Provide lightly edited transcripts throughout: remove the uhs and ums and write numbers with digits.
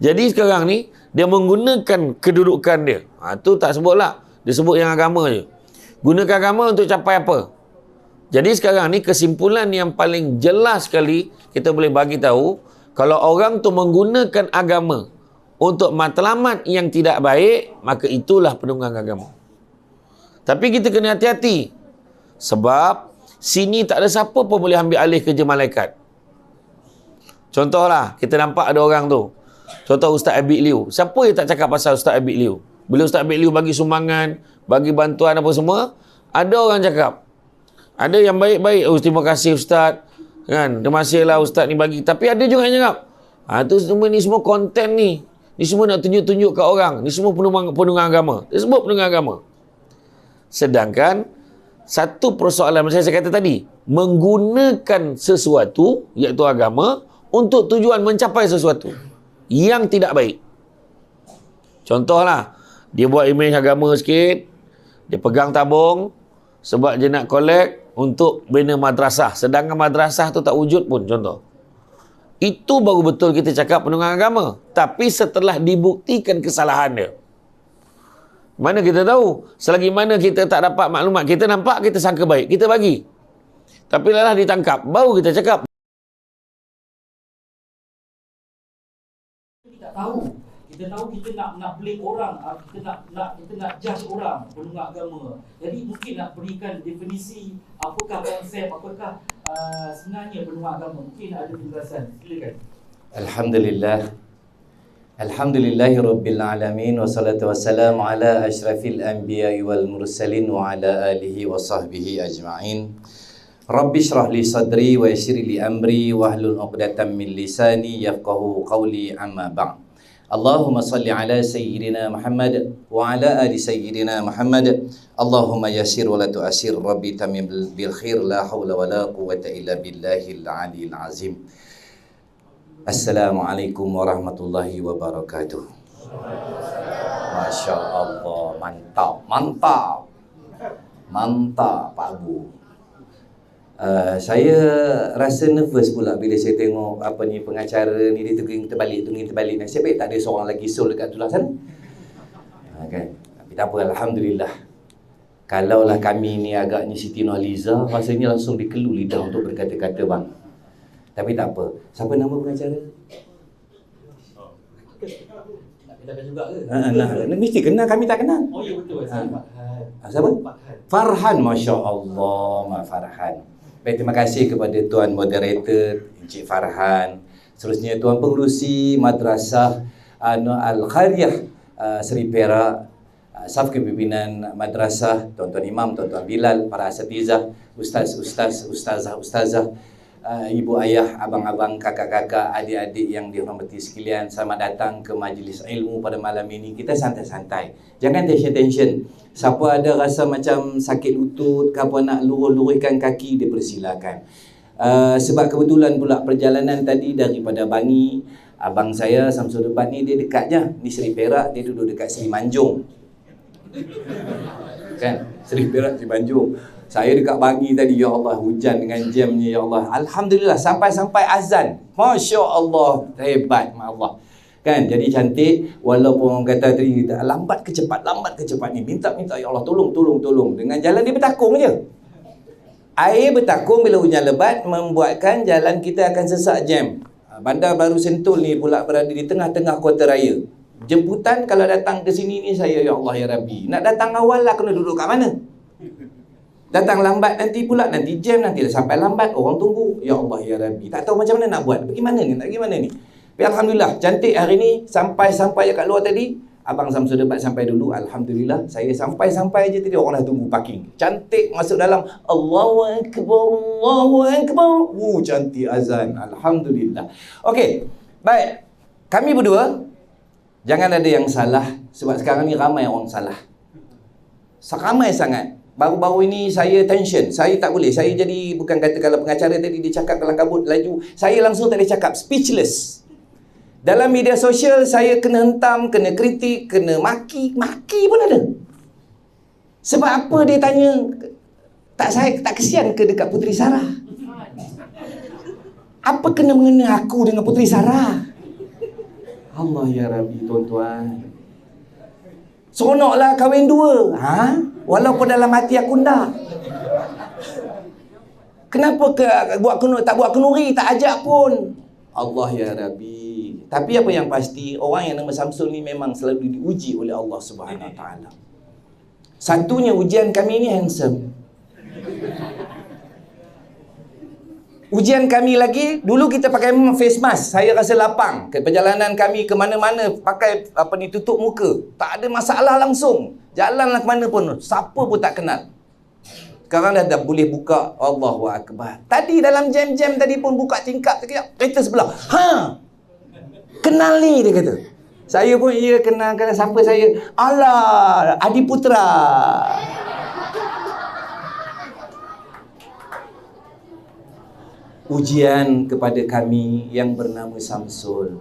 Jadi sekarang ni dia menggunakan kedudukan dia. Tu tak sebutlah. Dia sebut yang agama je. Gunakan agama untuk capai apa? Jadi sekarang ni kesimpulan yang paling jelas sekali kita boleh bagi tahu, kalau orang tu menggunakan agama untuk matlamat yang tidak baik, maka itulah penunggang agama. Tapi kita kena hati-hati. Sebab sini tak ada siapa pun boleh ambil alih kerja malaikat. Contohlah, kita nampak ada orang tu. Contoh Ustaz Abid Liu. Siapa yang tak cakap pasal Ustaz Abid Liu? Bila Ustaz Abid Liu bagi sumbangan, bagi bantuan apa semua, ada orang cakap. Ada yang baik-baik, oh terima kasih Ustaz. Kan? Terima kasihlah Ustaz ni bagi. Tapi ada juga yang cakap, tu semua ni semua konten ni. Ni semua nak tunjuk-tunjuk kat orang. Ni semua penunggang agama. Dia sebut penunggang agama. Sedangkan satu persoalan macam saya kata tadi, menggunakan sesuatu, iaitu agama, untuk tujuan mencapai sesuatu yang tidak baik. Contohlah, dia buat imej agama sikit, dia pegang tabung sebab dia nak collect untuk bina madrasah, sedangkan madrasah tu tak wujud pun, contoh. Itu baru betul kita cakap penunggang agama. Tapi setelah dibuktikan kesalahan dia, mana kita tahu? Selagi mana kita tak dapat maklumat, kita nampak, kita sangka baik, kita bagi. Tapi lelah ditangkap, baru kita cakap. Kita tahu kita nak blame orang, kita nak judge orang penunggang agama. Jadi mungkin nak berikan definisi apakah konsep, apakah sebenarnya penunggang agama. Mungkin ada penjelasan. Silakan. Alhamdulillahi Rabbil Alamin. Wassalatu wassalamu ala ashrafil anbiya wal mursalin wa ala alihi wa sahbihi ajma'in. Rabbi shrah li sadri wa yassir li amri wahlul 'uqdatam min lisani yafqahu qawli, amma ba'd. Allahumma salli ala sayyidina Muhammad wa ala ali sayyidina Muhammad. Allahumma yassir wa la tu'assir, Rabbi tamim bil khair, la hawla wa la quwwata illa billahil aliyil azim. Assalamualaikum warahmatullahi wabarakatuh. Masya Allah, mantap Pak Abu. Saya rasa nervous pula bila saya tengok pengacara ni, dia tunggu terbalik. Nasib baik tak ada seorang lagi soul dekat tulah sana. Kan? Tapi tak apa, alhamdulillah. Kalaulah kami ni agaknya Siti Nurhaliza, rasanya langsung dikelu lidah untuk berkata-kata bang. Tapi tak apa. Siapa nama pengacara? Nak kenalkan juga ke? Mesti kenal, kami tak kenal. Oh ya, betul. Farhan. Siapa? Farhan. Masya Allah, Mak Farhan. Baik, terima kasih kepada Tuan Moderator, Encik Farhan. Seterusnya Tuan Pengerusi Madrasah Al-Khariyah Seri Perak, Saf Kepimpinan Madrasah, Tuan-Tuan Imam, Tuan-Tuan Bilal, para asatizah, ustazah, ibu ayah, abang-abang, kakak-kakak, adik-adik yang dihormati sekalian, selamat datang ke majlis ilmu pada malam ini. Kita santai-santai, jangan tension-tension. Siapa ada rasa macam sakit lutut, apa nak lurus-luruskan kaki, dipersilakan. Sebab kebetulan pula perjalanan tadi daripada Bangi, abang saya Samsul Debat ni dia dekat je, ni Seri Perak, dia duduk dekat Seri Manjung. Kan? Seri Perak, Seri Manjung. Saya dekat Bangi tadi, ya Allah, hujan dengan jamnya, ya Allah. Alhamdulillah, sampai-sampai azan. Masya Allah, hebat, ma Allah. Kan, jadi cantik. Walaupun orang kata tadi, lambat ke cepat ni. Minta, ya Allah, tolong. Dengan jalan dia bertakung je. Air bertakung bila hujan lebat, membuatkan jalan kita akan sesak jam. Bandar Baru Sentul ni pula berada di tengah-tengah kota raya. Jemputan kalau datang ke sini ni, saya, ya Allah, ya Rabbi. Nak datang awal lah, kena duduk kat mana? Datang lambat nanti pula, nanti jam, nanti dah sampai lambat, orang tunggu. Ya Allah, ya Rabbi. Tak tahu macam mana nak buat. Bagaimana ni? Tapi alhamdulillah, cantik hari ni. Sampai kat luar tadi, Abang Samsul Debat sampai dulu. Alhamdulillah, saya sampai je tadi, orang dah tunggu parking. Cantik masuk dalam. Allahu Akbar. Cantik azan. Alhamdulillah. Okey, baik. Kami berdua, jangan ada yang salah. Sebab sekarang ni ramai orang salah. Ramai sangat. Baru-baru ini saya tension. Saya tak boleh. Saya jadi, bukan kata kalau pengacara tadi dia cakap kelang kabut laju, saya langsung tak boleh cakap. Speechless. Dalam media sosial, saya kena hentam, kena kritik, kena maki. Maki pun ada. Sebab apa dia tanya, tak kesian ke dekat Puteri Sarah? Apa kena mengena aku dengan Puteri Sarah? Allah ya Rabbi, tuan-tuan. Seronoklah kahwin dua. Walaupun dalam hati aku tak. Kenapa tak buat kenduri, tak ajak pun? Allah ya Rabbi. Tapi apa yang pasti, orang yang nama Samsul ni memang selalu diuji oleh Allah Subhanahu Wa Taala. Satunya ujian kami ni handsome. Ujian kami lagi, dulu kita pakai face mask. Saya rasa lapang. Perjalanan kami ke mana-mana pakai tutup muka. Tak ada masalah langsung. Jalanlah ke mana pun, siapa pun tak kenal. Sekarang dah boleh buka. Allahu Akbar. Tadi dalam jam-jam tadi pun buka tingkap sekejap. Kereta sebelah. Kenal ni, dia kata. Saya pun, ya kenal siapa saya. Alah, Adi Putra. Ujian kepada kami yang bernama Samsul.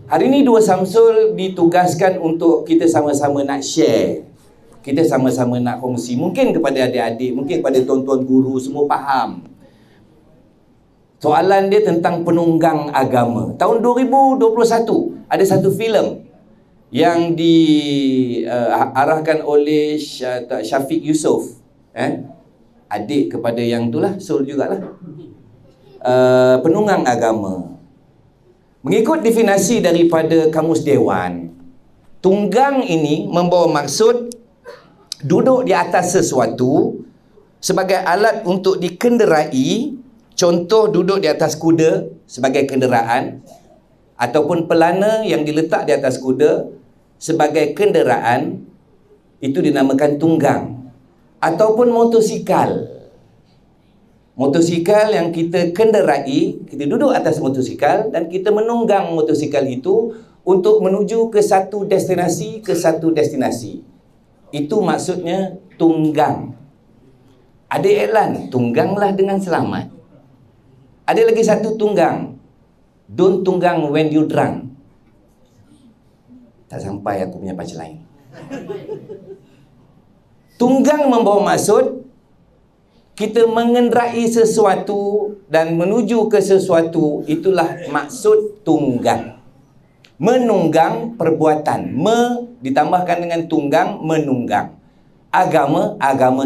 Hari ini dua Samsul ditugaskan untuk kita sama-sama nak share. Kita sama-sama nak kongsi. Mungkin kepada adik-adik, mungkin kepada tuan-tuan guru, semua faham. Soalan dia tentang penunggang agama. Tahun 2021, ada satu filem yang diarahkan oleh Syafiq Yusof. Adik kepada yang itulah, Sul jugalah. Penunggang agama. Mengikut definisi daripada Kamus Dewan, tunggang ini membawa maksud duduk di atas sesuatu sebagai alat untuk dikenderai. Contoh, duduk di atas kuda sebagai kenderaan, ataupun pelana yang diletak di atas kuda sebagai kenderaan, itu dinamakan tunggang. Ataupun motosikal. Motosikal yang kita kenderai, kita duduk atas motosikal dan kita menunggang motosikal itu untuk menuju ke satu destinasi Itu maksudnya tunggang. Ada iklan, tungganglah dengan selamat. Ada lagi satu tunggang, don't tunggang when you drunk. Tak sampai aku punya punchline. Tunggang membawa maksud kita mengenderai sesuatu dan menuju ke sesuatu, itulah maksud tunggang. Menunggang perbuatan, ditambahkan dengan tunggang, menunggang. Agama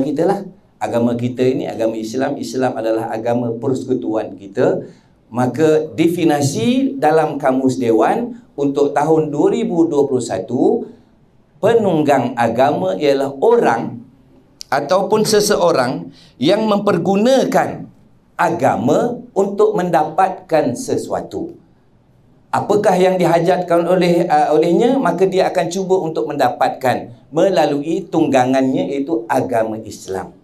kita lah. Agama kita ini agama Islam. Islam adalah agama persekutuan kita. Maka definisi dalam Kamus Dewan untuk tahun 2021, penunggang agama ialah orang ataupun seseorang yang mempergunakan agama untuk mendapatkan sesuatu. Apakah yang dihajatkan olehnya, maka dia akan cuba untuk mendapatkan melalui tunggangannya, iaitu agama Islam.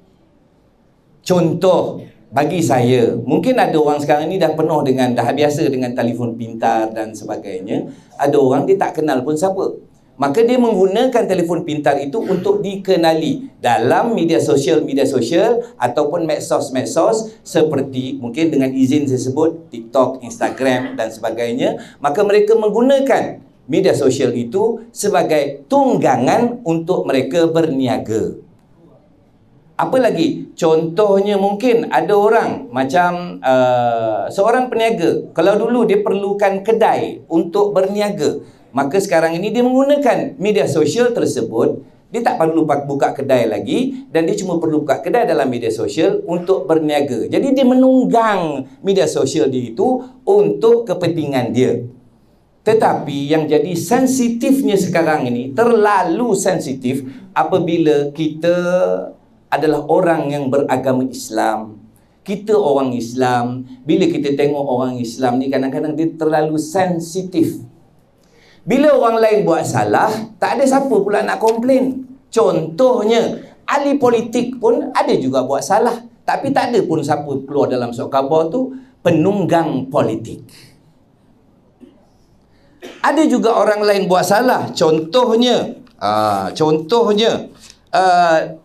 Contoh, bagi saya, mungkin ada orang sekarang ni dah biasa dengan telefon pintar dan sebagainya. Ada orang dia tak kenal pun siapa. Maka dia menggunakan telefon pintar itu untuk dikenali dalam media sosial ataupun medsos seperti mungkin dengan izin saya sebut TikTok, Instagram dan sebagainya. Maka mereka menggunakan media sosial itu sebagai tunggangan untuk mereka berniaga. Apa lagi? Contohnya mungkin ada orang macam seorang peniaga. Kalau dulu dia perlukan kedai untuk berniaga, maka sekarang ini dia menggunakan media sosial tersebut. Dia tak perlu buka kedai lagi dan dia cuma perlu buka kedai dalam media sosial untuk berniaga. Jadi dia menunggang media sosial dia itu untuk kepentingan dia. Tetapi yang jadi sensitifnya sekarang ini, terlalu sensitif apabila kita adalah orang yang beragama Islam. Kita orang Islam, bila kita tengok orang Islam ni kadang-kadang dia terlalu sensitif. Bila orang lain buat salah, tak ada siapa pula nak komplain. Contohnya, ahli politik pun ada juga buat salah. Tapi tak ada pun siapa keluar dalam surat khabar tu penunggang politik. Ada juga orang lain buat salah. Contohnya,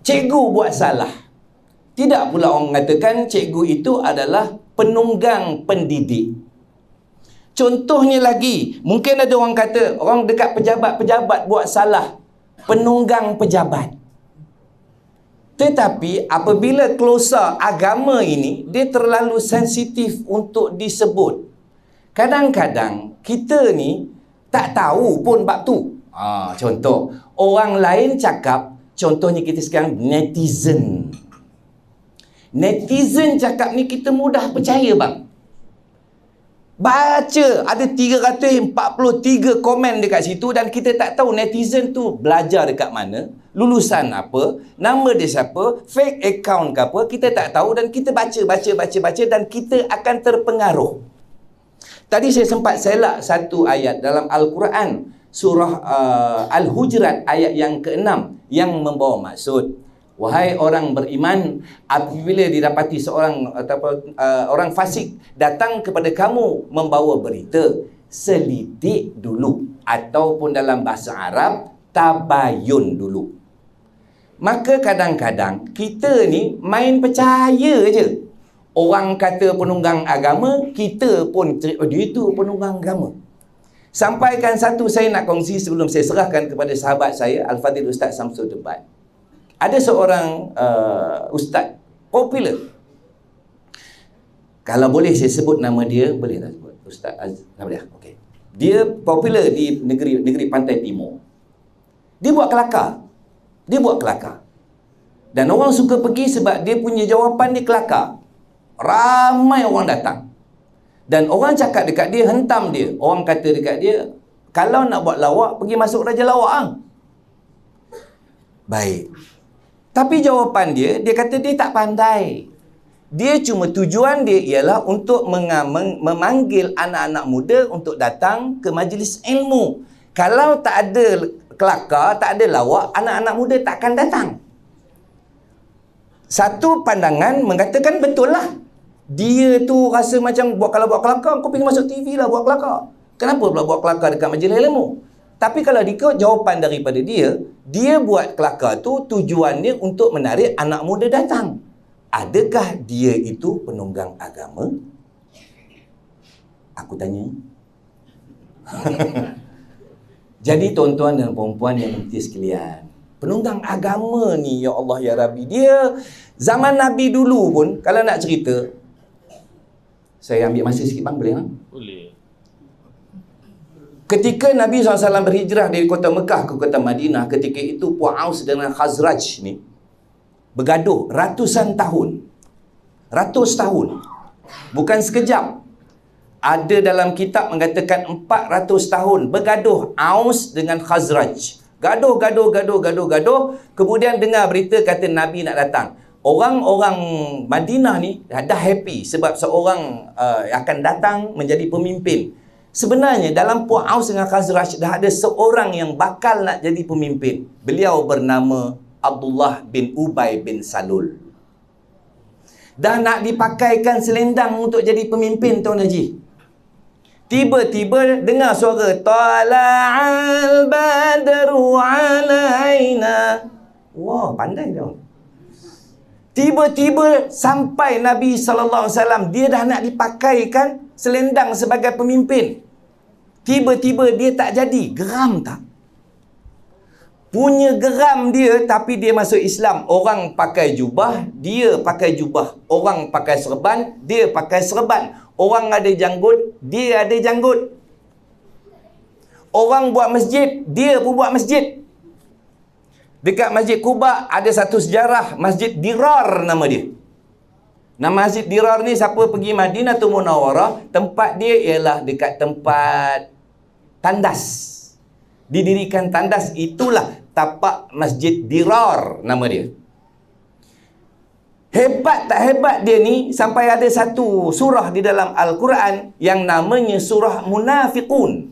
cikgu buat salah. Tidak pula orang mengatakan cikgu itu adalah penunggang pendidik. Contohnya lagi, mungkin ada orang kata, orang dekat pejabat-pejabat buat salah, penunggang pejabat. Tetapi apabila closer agama ini, dia terlalu sensitif untuk disebut. Kadang-kadang kita ni tak tahu pun bab tu. Contoh, orang lain cakap, contohnya kita sekarang netizen. Netizen cakap ni kita mudah percaya bang. Baca ada 343 komen dekat situ dan kita tak tahu netizen tu belajar dekat mana, lulusan apa, nama dia siapa, fake account ke apa, kita tak tahu dan kita baca dan kita akan terpengaruh. Tadi saya sempat selak satu ayat dalam Al-Quran, surah Al-Hujurat ayat yang ke-6 yang membawa maksud, wahai orang beriman, apabila didapati seorang ataupun orang fasik datang kepada kamu membawa berita, selidik dulu, ataupun dalam bahasa Arab tabayun dulu. Maka kadang-kadang kita ni main percaya je. Orang kata penunggang agama, kita pun dia tu penunggang agama. Sampaikan satu saya nak kongsi sebelum saya serahkan kepada sahabat saya Al-Fadhil Ustaz Samsul Debat. Ada seorang ustaz popular. Kalau boleh saya sebut nama dia, boleh tak sebut? Ustaz nama dia. Okey. Dia popular di negeri Pantai Timur. Dia buat kelakar. Dan orang suka pergi sebab dia punya jawapan dia kelakar. Ramai orang datang. Dan orang cakap dekat dia, hentam dia. Orang kata dekat dia, kalau nak buat lawak, pergi masuk Raja Lawak. Baik. Tapi jawapan dia kata dia tak pandai. Dia cuma tujuan dia ialah untuk memanggil anak-anak muda untuk datang ke majlis ilmu. Kalau tak ada kelakar, tak ada lawak, anak-anak muda takkan datang. Satu pandangan mengatakan betul lah. Dia tu rasa macam kalau buat kelakar, kau pergi masuk TV lah buat kelakar. Kenapa pula buat kelakar dekat majlis ilmu? Tapi kalau dikut jawapan daripada dia buat kelakar tu tujuannya untuk menarik anak muda datang. Adakah dia itu penunggang agama? Aku tanya. Jadi tuan-tuan dan puan-puan yang berhati sekalian, penunggang agama ni, ya Allah ya Rabbi, dia zaman Nabi dulu pun, kalau nak cerita, saya ambil masa sikit bang, boleh tak? Boleh. Ketika Nabi SAW berhijrah dari kota Mekah ke kota Madinah, ketika itu Puan Aus dengan Khazraj ni bergaduh ratusan tahun. Ratus tahun. Bukan sekejap. Ada dalam kitab mengatakan 400 tahun bergaduh Aus dengan Khazraj. Gaduh. Kemudian dengar berita kata Nabi nak datang. Orang-orang Madinah ni dah happy sebab seorang akan datang menjadi pemimpin. Sebenarnya dalam Puan Aus dengan Khazraj dah ada seorang yang bakal nak jadi pemimpin. Beliau bernama Abdullah bin Ubay bin Salul. Dah nak dipakaikan selendang untuk jadi pemimpin, Tuan Haji. Tiba-tiba dengar suara Tala'al badru alaina. Wah, pandai dia. Tiba-tiba sampai Nabi SAW, dia dah nak dipakaikan selendang sebagai pemimpin. Tiba-tiba dia tak jadi. Geram tak? Punya geram dia, tapi dia masuk Islam. Orang pakai jubah, dia pakai jubah. Orang pakai serban, dia pakai serban. Orang ada janggut, dia ada janggut. Orang buat masjid, dia pun buat masjid. Dekat Masjid Quba ada satu sejarah, Masjid Dirar nama dia. Nama Masjid Dirar ni, siapa pergi Madinatul Munawwarah, tempat dia ialah dekat tempat tandas. Didirikan tandas, itulah tapak Masjid Dirar nama dia. Hebat tak hebat dia ni, sampai ada satu surah di dalam Al-Quran yang namanya surah Munafiqun.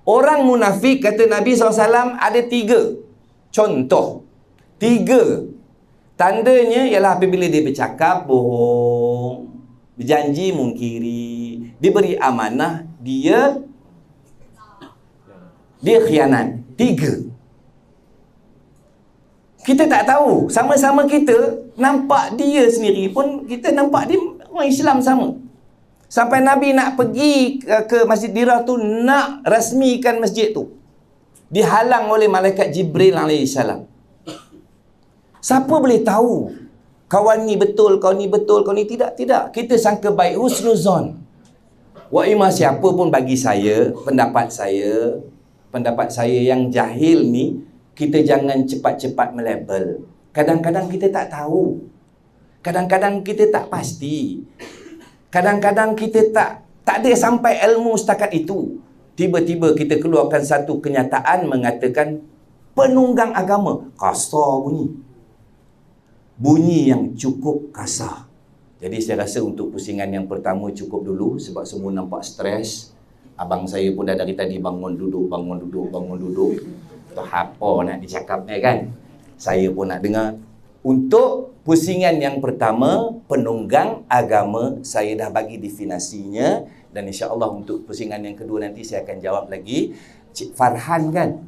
Orang munafik, kata Nabi SAW, ada 3 contoh. 3 tandanya ialah apabila dia bercakap bohong, berjanji mungkiri, diberi amanah, dia khianat. 3. Kita tak tahu. Sama-sama kita nampak dia sendiri pun, kita nampak dia orang Islam sama. Sampai Nabi nak pergi ke Masjid Dirar tu, nak rasmikan masjid tu, dihalang oleh malaikat Jibril alaihissalam. Siapa boleh tahu kawan ni betul, kawan ni betul, kawan ni tidak? Tidak. Kita sangka baik, husnuzon. Wa imma siapa pun bagi saya, pendapat saya yang jahil ni, kita jangan cepat-cepat melabel. Kadang-kadang kita tak tahu. Kadang-kadang kita tak pasti. Kadang-kadang kita tak ada sampai ilmu setakat itu. Tiba-tiba kita keluarkan satu kenyataan mengatakan penunggang agama. Kasar bunyi. Bunyi yang cukup kasar. Jadi saya rasa untuk pusingan yang pertama cukup dulu sebab semua nampak stres. Abang saya pun dah dari tadi bangun duduk. Tak apa nak dicakap kan. Saya pun nak dengar. Untuk pusingan yang pertama, penunggang agama, saya dah bagi definisinya. Dan insya-Allah untuk pusingan yang kedua nanti saya akan jawab lagi. Cik Farhan kan?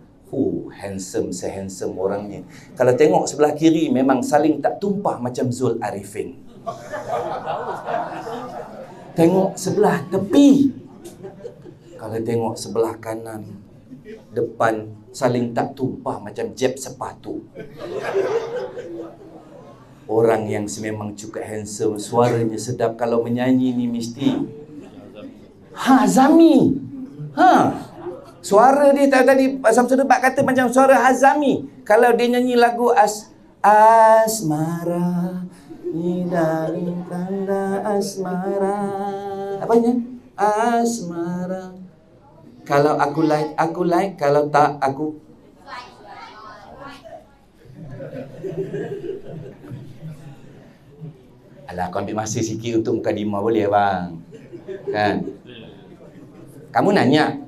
Handsome, sehandsome orangnya. Kalau tengok sebelah kiri memang saling tak tumpah macam Zul Arifin. Tengok sebelah tepi. Kalau tengok sebelah kanan, depan saling tak tumpah macam jeb sepatu. Orang yang sememang cukup handsome, suaranya sedap, kalau menyanyi ni mesti Hazami. Suara dia tadi Samsul Debat kata macam suara Hazami. Kalau dia nyanyi lagu Asmara, dari tanda asmara. Apanya? Asmara. Kalau aku like. Kalau tak, aku alah, kau ambil masa sikit untuk mukadimah boleh bang? Kan? Kamu nanya.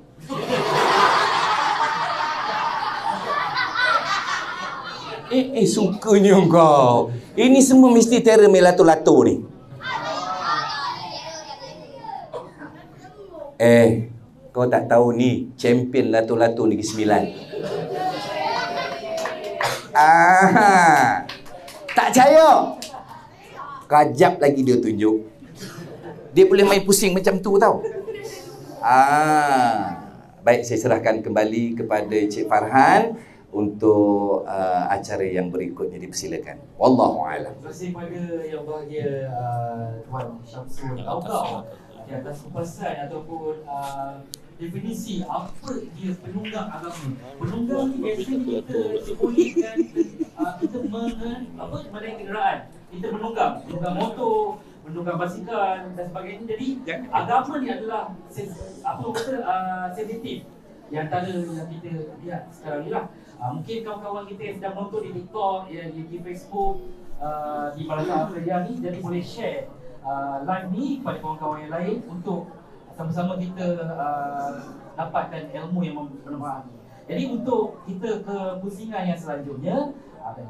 Sukanya kau. Ini semua mesti terror melato-lato ni. Kau tak tahu ni champion lato-lato Negeri Sembilan. Tak percaya? Kajap lagi dia tunjuk. Dia boleh main pusing macam tu tau. Baik, saya serahkan kembali kepada Cik Farhan untuk acara yang berikutnya, dipersilakan. Wallahu a'lam. Terima kasih kepada yang bahagia Tuan Syamsul Augau di atas kupasan ataupun definisi apa dia penunggang agama. Penunggang ni biasanya kita simbolkan kita menaiki kenderaan. Kita menunggang motor, menunggang basikal dan sebagainya. Jadi agama ni adalah sensitif. Yang antara yang kita lihat sekarang ni lah. Mungkin kawan-kawan kita yang sedang menonton di TikTok, di Facebook, di Malaka Media ni, jadi boleh share live ni kepada kawan-kawan yang lain untuk sama-sama kita dapatkan ilmu yang bermanfaat. Jadi untuk kita ke pusingan yang selanjutnya,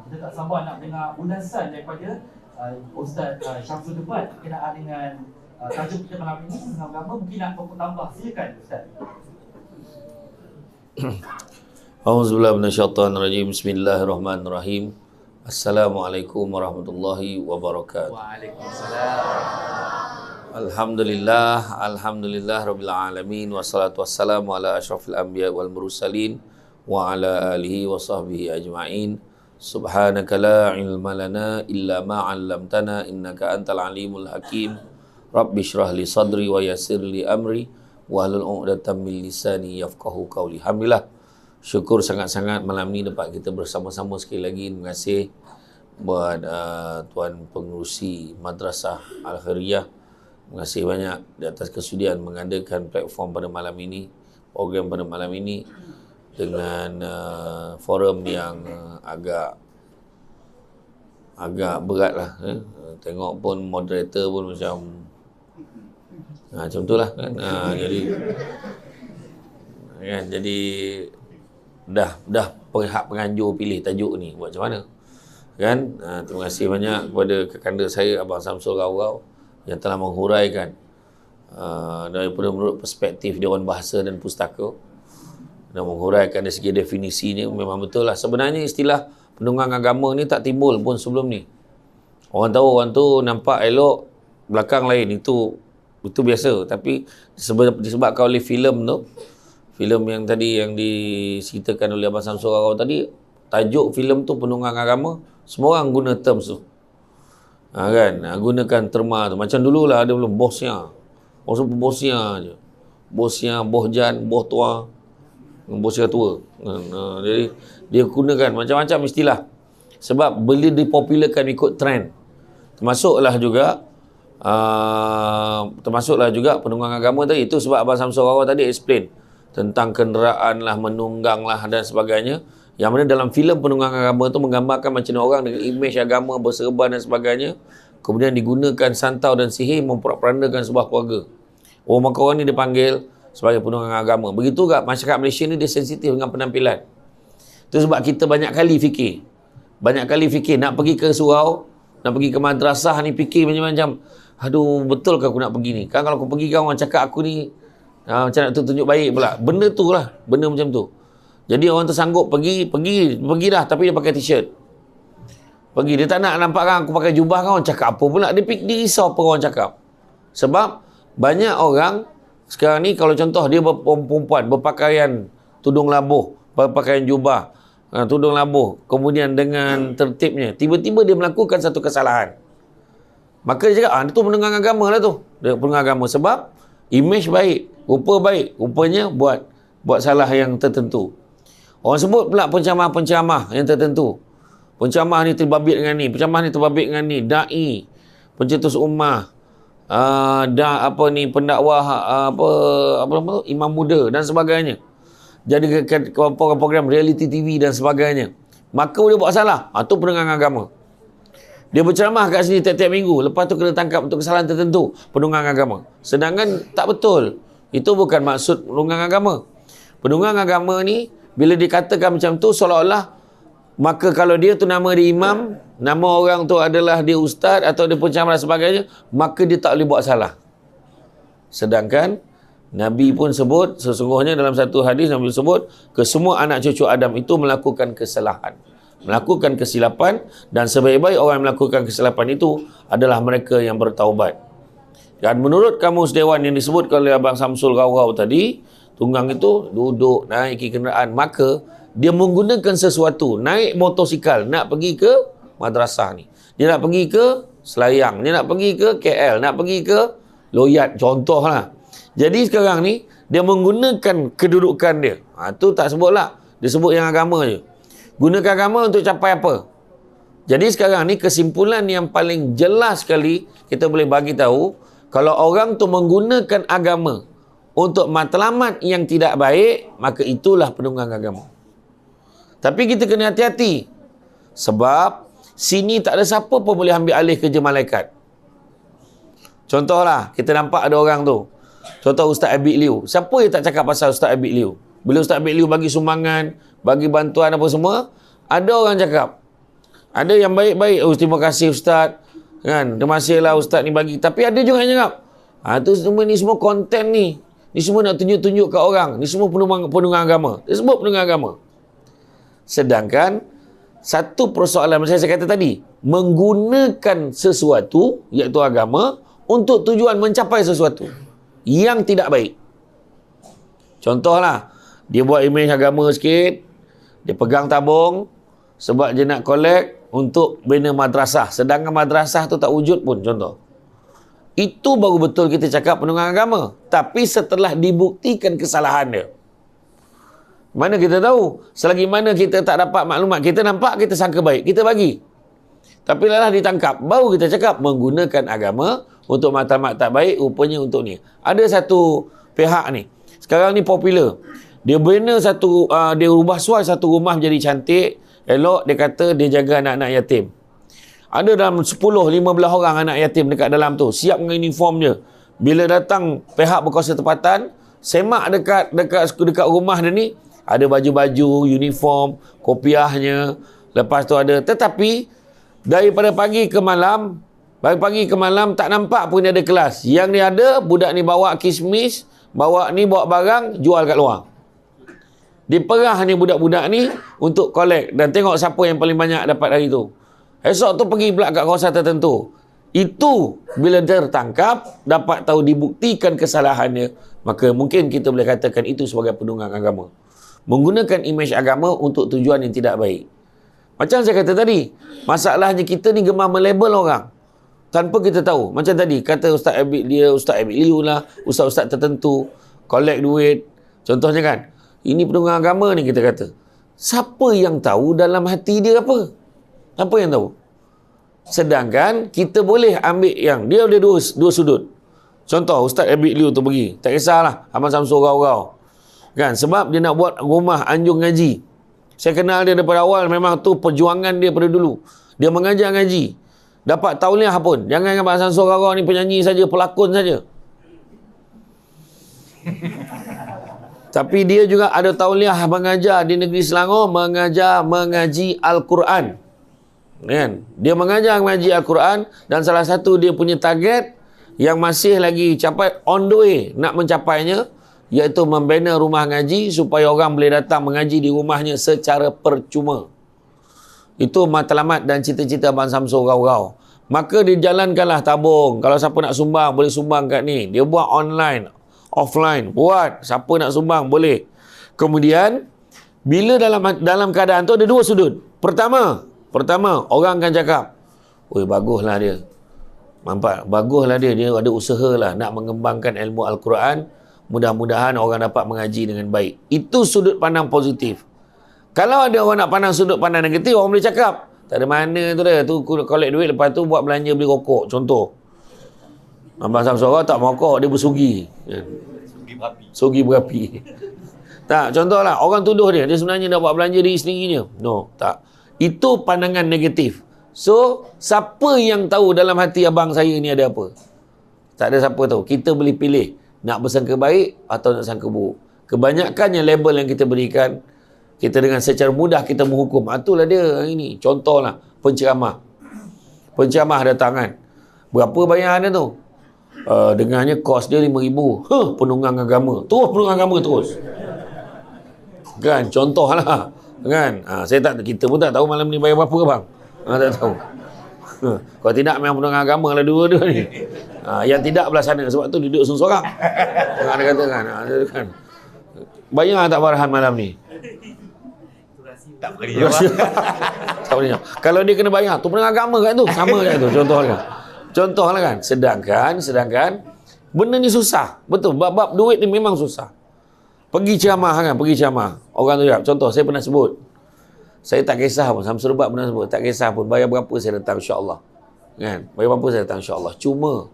kita tak sabar nak dengar ulasan daripada Ustaz Syamsul Debat berkenaan dengan tajuk kita malam ini, tentang agama. Mungkin nak tambah, silakan Ustaz. Auzubillahi minasyaitonirrajim. Bismillahirrahmanirrahim. Assalamualaikum warahmatullahi wabarakatuh. Waalaikumsalam. Alhamdulillah rabbil alamin, wassalatu wassalamu ala asyrafil anbiya wal mursalin wa ala alihi wa sahbihi ajma'in. Subhanaka la ilma lana illa ma 'allamtana innaka antal alimul hakim. Rabbi shrah li sadri wa yassir li amri wahlul 'uqdatam min lisani yafqahu qawli. Alhamdulillah, syukur sangat-sangat malam ni dapat kita bersama-sama sekali lagi. Terima kasih buat tuan pengerusi Madrasah Al-Khairiyah. Terima kasih banyak di atas kesudian mengadakan platform pada malam ini, program pada malam ini dengan forum yang agak berat lah. Tengok pun moderator pun macam tu lah kan. Jadi dah pihak penganjur pilih tajuk ni buat macam mana kan. Terima kasih banyak kepada kekanda saya Abang Syamsul Augau yang telah menghuraikan daripada menurut perspektif Dewan Bahasa dan Pustaka dan menghuraikan dari segi definisi ni. Memang betul lah, sebenarnya istilah penunggang agama ni tak timbul pun sebelum ni. Orang tahu, orang tu nampak elok, belakang lain, itu biasa. Tapi disebabkan oleh filem tu, filem yang tadi yang diceritakan oleh Abang Syamsul Augau tadi, tajuk filem tu penunggang agama, semua orang guna terms tu. Kan, gunakan terma tu. Macam dululah ada belum bosnya je. bosnya, boh jan, boh tua, bosnya tua. Jadi dia gunakan macam-macam istilah. Sebab beli dipopularkan ikut trend. Termasuklah juga penunggang agama tadi. Itu sebab Abang Samsul Rawal tadi explain tentang kenderaan lah, menunggang lah dan sebagainya. Yang mana dalam filem penunggang agama tu menggambarkan macam mana orang dengan imej agama, berserban dan sebagainya, kemudian digunakan santau dan sihir memperandakan sebuah keluarga. Maka orang ni dipanggil sebagai penunggang agama. Begitu juga masyarakat Malaysia ni dia sensitif dengan penampilan. Itu sebab kita banyak kali fikir nak pergi ke surau, nak pergi ke madrasah ni, fikir macam-macam. Aduh, betul ke aku nak pergi ni? Kan kalau aku pergi kan orang cakap aku ni macam nak tunjuk baik pula. Benda tu lah, benda macam tu. Jadi orang tu sanggup pergi dah, tapi dia pakai t-shirt. Pergi, dia tak nak nampak kan aku pakai jubah kan, orang cakap apa pula. Dia risau apa orang cakap. Sebab banyak orang sekarang ni, kalau contoh dia perempuan berpakaian tudung labuh, berpakaian jubah, tudung labuh, kemudian dengan tertibnya, tiba-tiba dia melakukan satu kesalahan. Maka dia cakap, itu penunggang agama lah tu. Dia penunggang agama sebab imej baik, rupa baik, rupanya buat salah yang tertentu. Orang sebut pula penceramah-penceramah yang tertentu. Penceramah ni terbabit dengan ni, penceramah ni terbabit dengan ni, dai, pencetus ummah, pendakwah imam muda dan sebagainya. Jadi program reality TV dan sebagainya. Maka dia buat salah. Itu penunggang agama. Dia berceramah kat sini tiap-tiap minggu, lepas tu kena tangkap untuk kesalahan tertentu, penunggang agama. Sedangkan tak betul. Itu bukan maksud penunggang agama. Penunggang agama ni bila dikatakan macam tu, seolah-olah maka kalau dia tu nama dia imam, nama orang tu adalah dia ustaz atau dia penceramah dan sebagainya, maka dia tak boleh buat salah. Sedangkan Nabi pun sebut, sesungguhnya dalam satu hadis Nabi sebut, kesemua anak cucu Adam itu melakukan kesalahan, melakukan kesilapan, dan sebaik-baik orang yang melakukan kesilapan itu adalah mereka yang bertaubat. Dan menurut Kamus Dewan yang disebut oleh Abang Samsul Rawal tadi, tunggang itu duduk, naiki kenderaan, maka dia menggunakan sesuatu, naik motosikal, nak pergi ke madrasah ni. Dia nak pergi ke Selayang, dia nak pergi ke KL, nak pergi ke Loyat, contohlah. Jadi sekarang ni, dia menggunakan kedudukan dia. Tu tak sebutlah. Dia sebut yang agama je. Gunakan agama untuk capai apa? Jadi sekarang ni, kesimpulan yang paling jelas sekali, kita boleh bagi tahu, kalau orang tu menggunakan agama untuk matlamat yang tidak baik, maka itulah penunggang agama. Tapi kita kena hati-hati. Sebab sini tak ada siapa pun boleh ambil alih kerja malaikat. Contohlah, kita nampak ada orang tu. Contoh Ustaz Abid Liu. Siapa yang tak cakap pasal Ustaz Abid Liu? Bila Ustaz Abid Liu bagi sumbangan, bagi bantuan apa semua, ada orang cakap. Ada yang baik-baik. Terima kasih Ustaz. Kan? Terima kasihlah Ustaz ni bagi. Tapi ada juga yang cakap, tu semua ni semua konten ni. Ni semua nak tunjuk-tunjuk kat orang. Ni semua penunggang agama. Dia sebut penunggang agama. Sedangkan satu persoalan macam saya kata tadi, menggunakan sesuatu, iaitu agama, untuk tujuan mencapai sesuatu yang tidak baik. Contohlah, dia buat imej agama sikit, dia pegang tabung sebab dia nak collect untuk bina madrasah, sedangkan madrasah tu tak wujud pun, contoh. Itu baru betul kita cakap penunggang agama. Tapi setelah dibuktikan kesalahan dia, mana kita tahu? Selagi mana kita tak dapat maklumat, kita nampak, kita sangka baik, kita bagi. Tapi lelah ditangkap, baru kita cakap menggunakan agama untuk matlamat tak baik, rupanya untuk ni. Ada satu pihak ni, sekarang ni popular. Dia bina dia ubah suai satu rumah menjadi cantik, elok, dia kata dia jaga anak-anak yatim. Ada dalam 10-15 orang anak yatim dekat dalam tu, siap dengan uniform je. Bila datang pihak berkuasa tempatan, semak dekat rumah dia ni, ada baju-baju, uniform, kopiahnya, lepas tu ada. Tetapi daripada pagi ke malam tak nampak pun dia ada kelas. Yang ni ada, budak ni bawa kismis, bawa barang, jual kat luar. Diperah ni budak-budak ni untuk collect dan tengok siapa yang paling banyak dapat hari tu. Esok tu pergi pula kat kawasan tertentu. Itu bila tertangkap, dapat tahu, dibuktikan kesalahannya, maka mungkin kita boleh katakan itu sebagai penunggang agama. Menggunakan imej agama untuk tujuan yang tidak baik. Macam saya kata tadi, masalahnya kita ni gemar melabel orang tanpa kita tahu. Macam tadi, kata Ustaz Abid Liu lah, ustaz-ustaz tertentu. collect duit. Contohnya kan, ini penunggang agama ni kita kata. Siapa yang tahu dalam hati dia apa? Apa yang tahu? Sedangkan kita boleh ambil yang dia ada dua sudut. Contoh Ustaz Abid Liu tu pergi, tak kisahlah Abang Samsul gau-gau. Kan, sebab dia nak buat rumah anjung ngaji. Saya kenal dia daripada awal, memang tu perjuangan dia pada dulu. Dia mengajar ngaji. Dapat tauliah pun. Jangan Abang Samsul gau-gau ni penyanyi saja, pelakon saja. Tapi dia juga ada tauliah mengajar di negeri Selangor, mengaji Al-Quran. Kan? Dia mengaji Al-Quran dan salah satu dia punya target yang masih lagi capai on the way nak mencapainya, iaitu membina rumah ngaji supaya orang boleh datang mengaji di rumahnya secara percuma. Itu matlamat dan cita-cita Abang Samsul gau-gau. Maka dijalankanlah tabung. Kalau siapa nak sumbang, boleh sumbang kat ni. Dia buat online, offline, buat. Siapa nak sumbang, boleh. Kemudian, bila dalam keadaan tu ada dua sudut. Pertama, orang akan cakap, oi, baguslah dia. Nampak? Baguslah dia ada usaha lah nak mengembangkan ilmu Al-Quran. Mudah-mudahan orang dapat mengaji dengan baik. Itu sudut pandang positif. Kalau ada orang nak pandang sudut pandang negatif, orang boleh cakap, tak ada mana tu dia. Tu collect duit, lepas tu buat belanja beli rokok. Contoh. Abang Samsul tak merokok, dia bersugi. Sugi berapi. Tak, contohlah, orang tuduh dia sebenarnya dah buat belanja diri sendirinya. No, tak. Itu pandangan negatif. So, siapa yang tahu dalam hati abang saya ni ada apa? Tak ada siapa tahu. Kita boleh pilih nak bersangka baik atau nak sangka buruk. Kebanyakannya label yang kita berikan, kita dengan secara mudah kita menghukum. Itulah dia ini. Contohlah, penceramah. Penceramah datang kan. Berapa bayaran dia tu? Dengarnya kos dia RM5,000. Penunggang agama. Terus penunggang agama terus. Kan, contohlah. Kan? Kita pun tak tahu malam ni bayar berapa ke bang? Tak tahu. Kalau tidak memang penunggang agama lah dua-dua ni. Yang tidak belah sana, sebab tu duduk seorang-seorang. Ada kata kan. Bayar tak Farhan malam ni? Tak beri jawab. Tak beri jawab. Kalau dia kena bayar, tu penunggang agama kat tu. Sama kat tu. Contohlah kan. Sedangkan benda ni susah. Betul. Bab duit ni memang susah. Pergi ceramah kan. Orang tu jawab. Contoh, saya pernah sebut. Saya tak kisah pun. Samsul Ubat pernah sebut. Tak kisah pun. Bayar berapa saya datang insyaAllah. Kan? Bayar berapa saya datang insyaAllah. Cuma.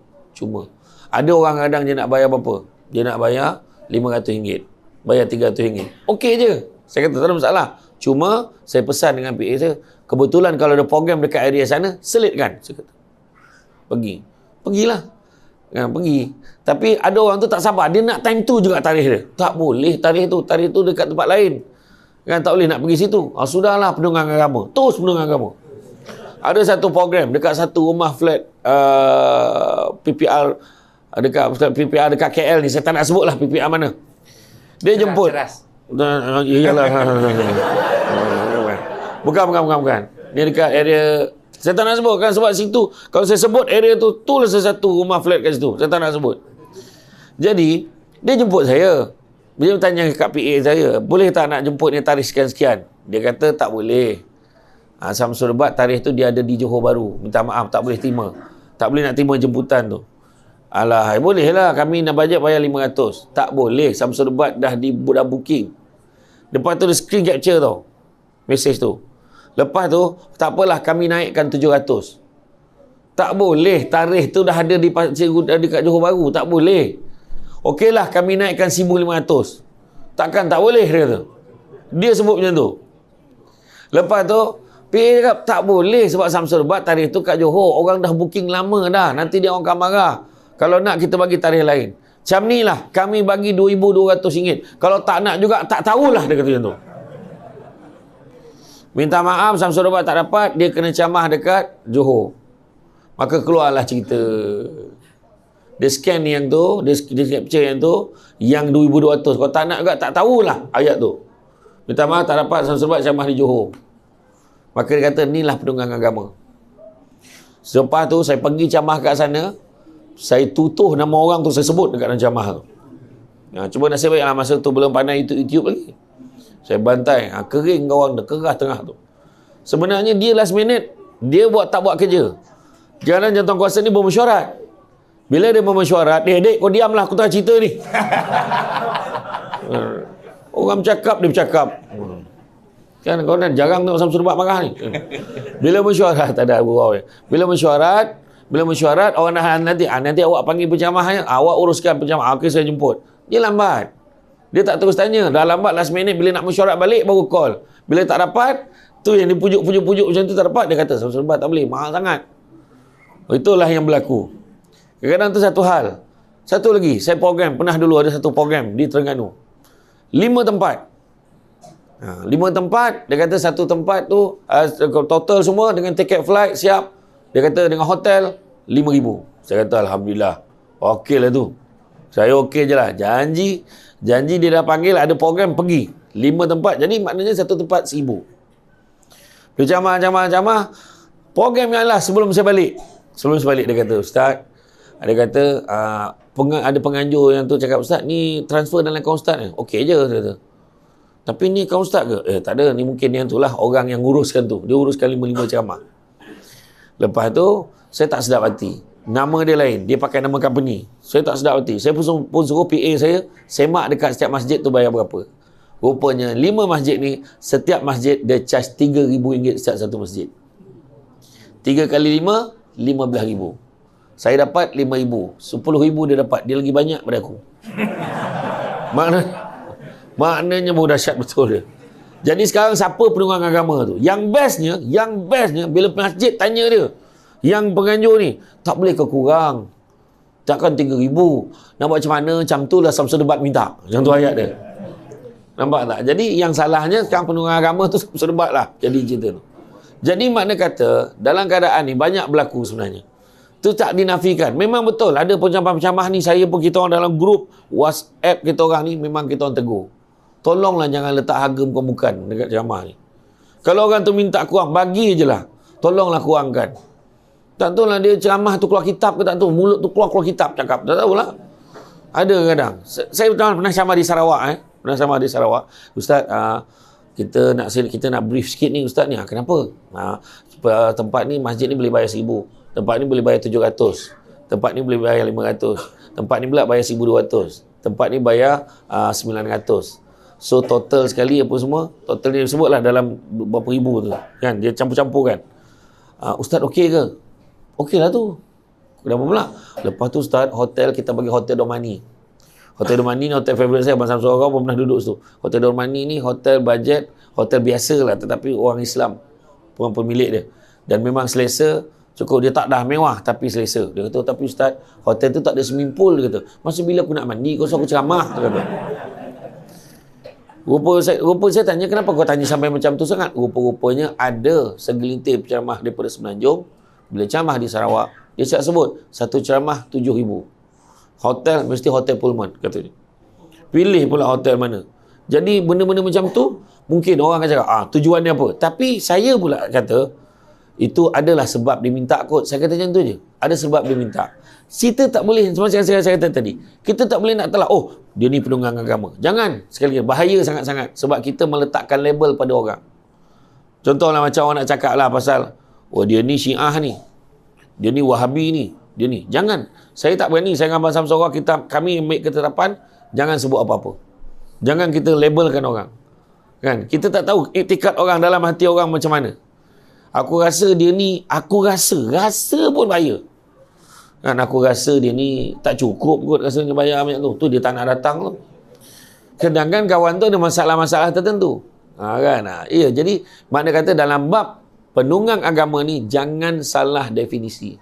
Ada orang kadang dia nak bayar berapa? Dia nak bayar RM500. Bayar RM300. Okey je. Saya kata tak ada masalah. Cuma saya pesan dengan PA saya. Kebetulan kalau ada program dekat area sana, selitkan. Saya kata. Pergilah. Kan, pergi. Tapi ada orang tu tak sabar. Dia nak time tu juga tarikh dia. Tak boleh tarikh tu dekat tempat lain. Kan, tak boleh nak pergi situ. Sudahlah penunggang agama. Terus penunggang agama. Ada satu program dekat satu rumah flat PPR dekat KL ni. Saya tak nak sebut lah PPR mana. Dia jemput. Iyalah. Bukan. Dia dekat area. Saya tak nak sebut kan sebab situ. Kalau saya sebut area tu, itulah satu rumah flat kat situ. Saya tak nak sebut. Jadi, dia jemput saya. Dia tanya kat PA saya, boleh tak nak jemput ni tarikh sekian-sekian? Dia kata tak boleh. Samsul Ubat tarikh tu dia ada di Johor Bahru. Minta maaf, tak boleh terima. Tak boleh nak terima jemputan tu. Alah, boleh lah. Kami nak bajet bayar 500. Tak boleh. Samsul Ubat dah booking. Lepas tu dia screen capture tau. Mesej tu. Lepas tu, tak apalah kami naikkan 700. Tak boleh. Tarikh tu dah ada dekat Johor Bahru. Tak boleh. Okeylah kami naikkan 1,500. Takkan tak boleh dia kata. Dia sebut macam tu. Lepas tu, PA cakap tak boleh sebab Samsul Ubat tarikh tu kat Johor. Orang dah booking lama dah. Nanti dia orang akan marah. Kalau nak kita bagi tarikh lain. Macam ni lah. Kami bagi RM2,200. Kalau tak nak juga, tak tahulah dia kata macam tu. Minta maaf Samsul Ubat tak dapat. Dia kena camah dekat Johor. Maka keluarlah cerita. Dia scan yang tu, dia capture yang tu, yang 2,200. Kalau tak nak juga, tak tahulah ayat tu. Minta maaf tak dapat Samsul Ubat camah di Johor. Maka dia kata, inilah penunggang agama. Selepas tu, saya pergi camah kat sana. Saya tutuh nama orang tu, saya sebut dekat dalam camah tu. Cuma nasib baiklah masa tu belum pandai YouTube lagi. Saya bantai. Kering orang dah, kerah tengah tu. Sebenarnya dia last minute, dia tak buat kerja. Jalan Jantuan Kuasa ni bermesyuarat. Bila dia bermesyuarat, dek kau diamlah, aku tak cerita ni. Orang bercakap, dia bercakap. Kan kau nak jarang tengok Samsul Debat marah ni. Bila mesyuarat, tak ada gurau. Bila mesyuarat, orang dah nanti awak panggil penceramahnya, awak uruskan penceramah. Okey, saya jemput. Dia lambat. Dia tak terus tanya. Dah lambat last minute, bila nak mesyuarat balik baru call. Bila tak dapat, tu yang dipujuk-pujuk macam tu tak dapat, dia kata Samsul Debat tak boleh, mahal sangat. Itulah yang berlaku. Kadang-kadang tu satu hal. Satu lagi, saya program, pernah dulu ada satu program di Terengganu. 5 tempat. 5 tempat, dia kata satu tempat tu total semua dengan tiket flight siap. Dia kata dengan hotel 5,000. Saya kata Alhamdulillah. Okey lah tu. Saya okey je lah. Janji dia dah panggil, ada program pergi. 5 tempat. Jadi maknanya satu tempat 1,000. Dia camah. Program yang lah sebelum saya balik dia kata, Ustaz, dia kata ada penganjur yang tu cakap, Ustaz ni transfer dalam akaun Ustaz ni. Okey je, dia kata. Tapi ni akaun Ustaz ke? Tak ada, ni mungkin yang tu lah orang yang nguruskan tu. Dia uruskan 5 ceramah. Lepas tu saya tak sedap hati. Nama dia lain, dia pakai nama company. Saya tak sedap hati. Saya pun suruh PA saya semak dekat setiap masjid tu bayar berapa. Rupanya 5 masjid ni, setiap masjid dia charge RM3,000 setiap satu masjid. 3 kali 5, 15,000. Saya dapat 5,000. 10,000 dia dapat. Dia lagi banyak pada aku. Maknanya baru dahsyat betul dia. Jadi sekarang siapa penunggang agama tu? Yang bestnya bila masjid tanya dia, yang penganjur ni, tak boleh ke kurang? Takkan 3,000. Nak buat macam mana? Macam tu lah Samsul Debat minta. Macam tu ayat dia. Nampak tak? Jadi yang salahnya sekarang penunggang agama tu Samsul Debat lah. Jadi cerita tu. Jadi makna kata, dalam keadaan ni banyak berlaku sebenarnya. Tu tak dinafikan. Memang betul. Ada penceramah-penceramah ni, kita orang dalam grup WhatsApp kita orang ni, memang kita orang tegur. Tolonglah jangan letak harga bukan-bukan dekat ceramah ni. Kalau orang tu minta kurang, bagi je lah. Tolonglah kurangkan. Tak tahu lah dia ceramah tu keluar kitab ke tak tahu. Mulut tu keluar kitab cakap. Tak tahulah. Ada kadang. Saya pernah ceramah di Sarawak. Pernah ceramah di Sarawak. Ustaz, kita nak brief sikit ni Ustaz ni. Kenapa? Tempat ni, masjid ni boleh bayar 1,000. Tempat ni boleh bayar 700. Tempat ni boleh bayar 500. Tempat ni pula bayar 1,200. Tempat ni bayar 900. So total sekali apa semua, total dia sebutlah dalam berapa ribu tu kan, dia campur-campur kan. Ustaz okey ke? Okey lah tu. Kenapa pula? Lepas tu Ustaz, hotel kita bagi hotel Dormani. Hotel Dormani ni hotel favourite saya, Abang Samsul Debat pun pernah duduk situ. Hotel Dormani ni hotel budget, hotel biasa lah, tetapi orang Islam pemilik dia. Dan memang selesa, cukup, dia tak dah mewah tapi selesa. Dia kata, tapi Ustaz, hotel tu tak ada swimming pool, dia kata. Masa bila aku nak mandi, kau suruh aku ceramah, dia kata. Rupa saya tanya, kenapa kau tanya sampai macam tu sangat? Rupa-rupanya ada segelintir penceramah daripada Semenanjung, bila ceramah di Sarawak, dia siap sebut, satu ceramah 7,000. Hotel, mesti hotel Pullman, kata dia. Pilih pula hotel mana. Jadi benda-benda macam tu, mungkin orang akan cakap, tujuannya apa? Tapi saya pula kata, itu adalah sebab dia minta kot. Saya kata macam tu je. Ada sebab dia minta. Kita tak boleh, macam saya kata tadi, kita tak boleh nak telah, dia ni penunggang agama. Jangan, sekali lagi, bahaya sangat-sangat. Sebab kita meletakkan label pada orang. Contohlah macam orang nak cakap lah pasal, dia ni Syiah ni, dia ni Wahabi ni, dia ni. Jangan. Saya tak berani, saya dengan Abang Samsul Debat, kami ambil ketetapan, jangan sebut apa-apa. Jangan kita labelkan orang. Kan? Kita tak tahu iktikad orang dalam hati orang macam mana. Aku rasa dia ni, rasa pun bahaya. Kan, aku rasa dia ni tak cukup kot rasanya bayar banyak tu. Tu dia tak nak datang tu. Sedangkan kawan tu ada masalah-masalah tertentu. Kan? Iya, jadi makna kata dalam bab penunggang agama ni jangan salah definisi.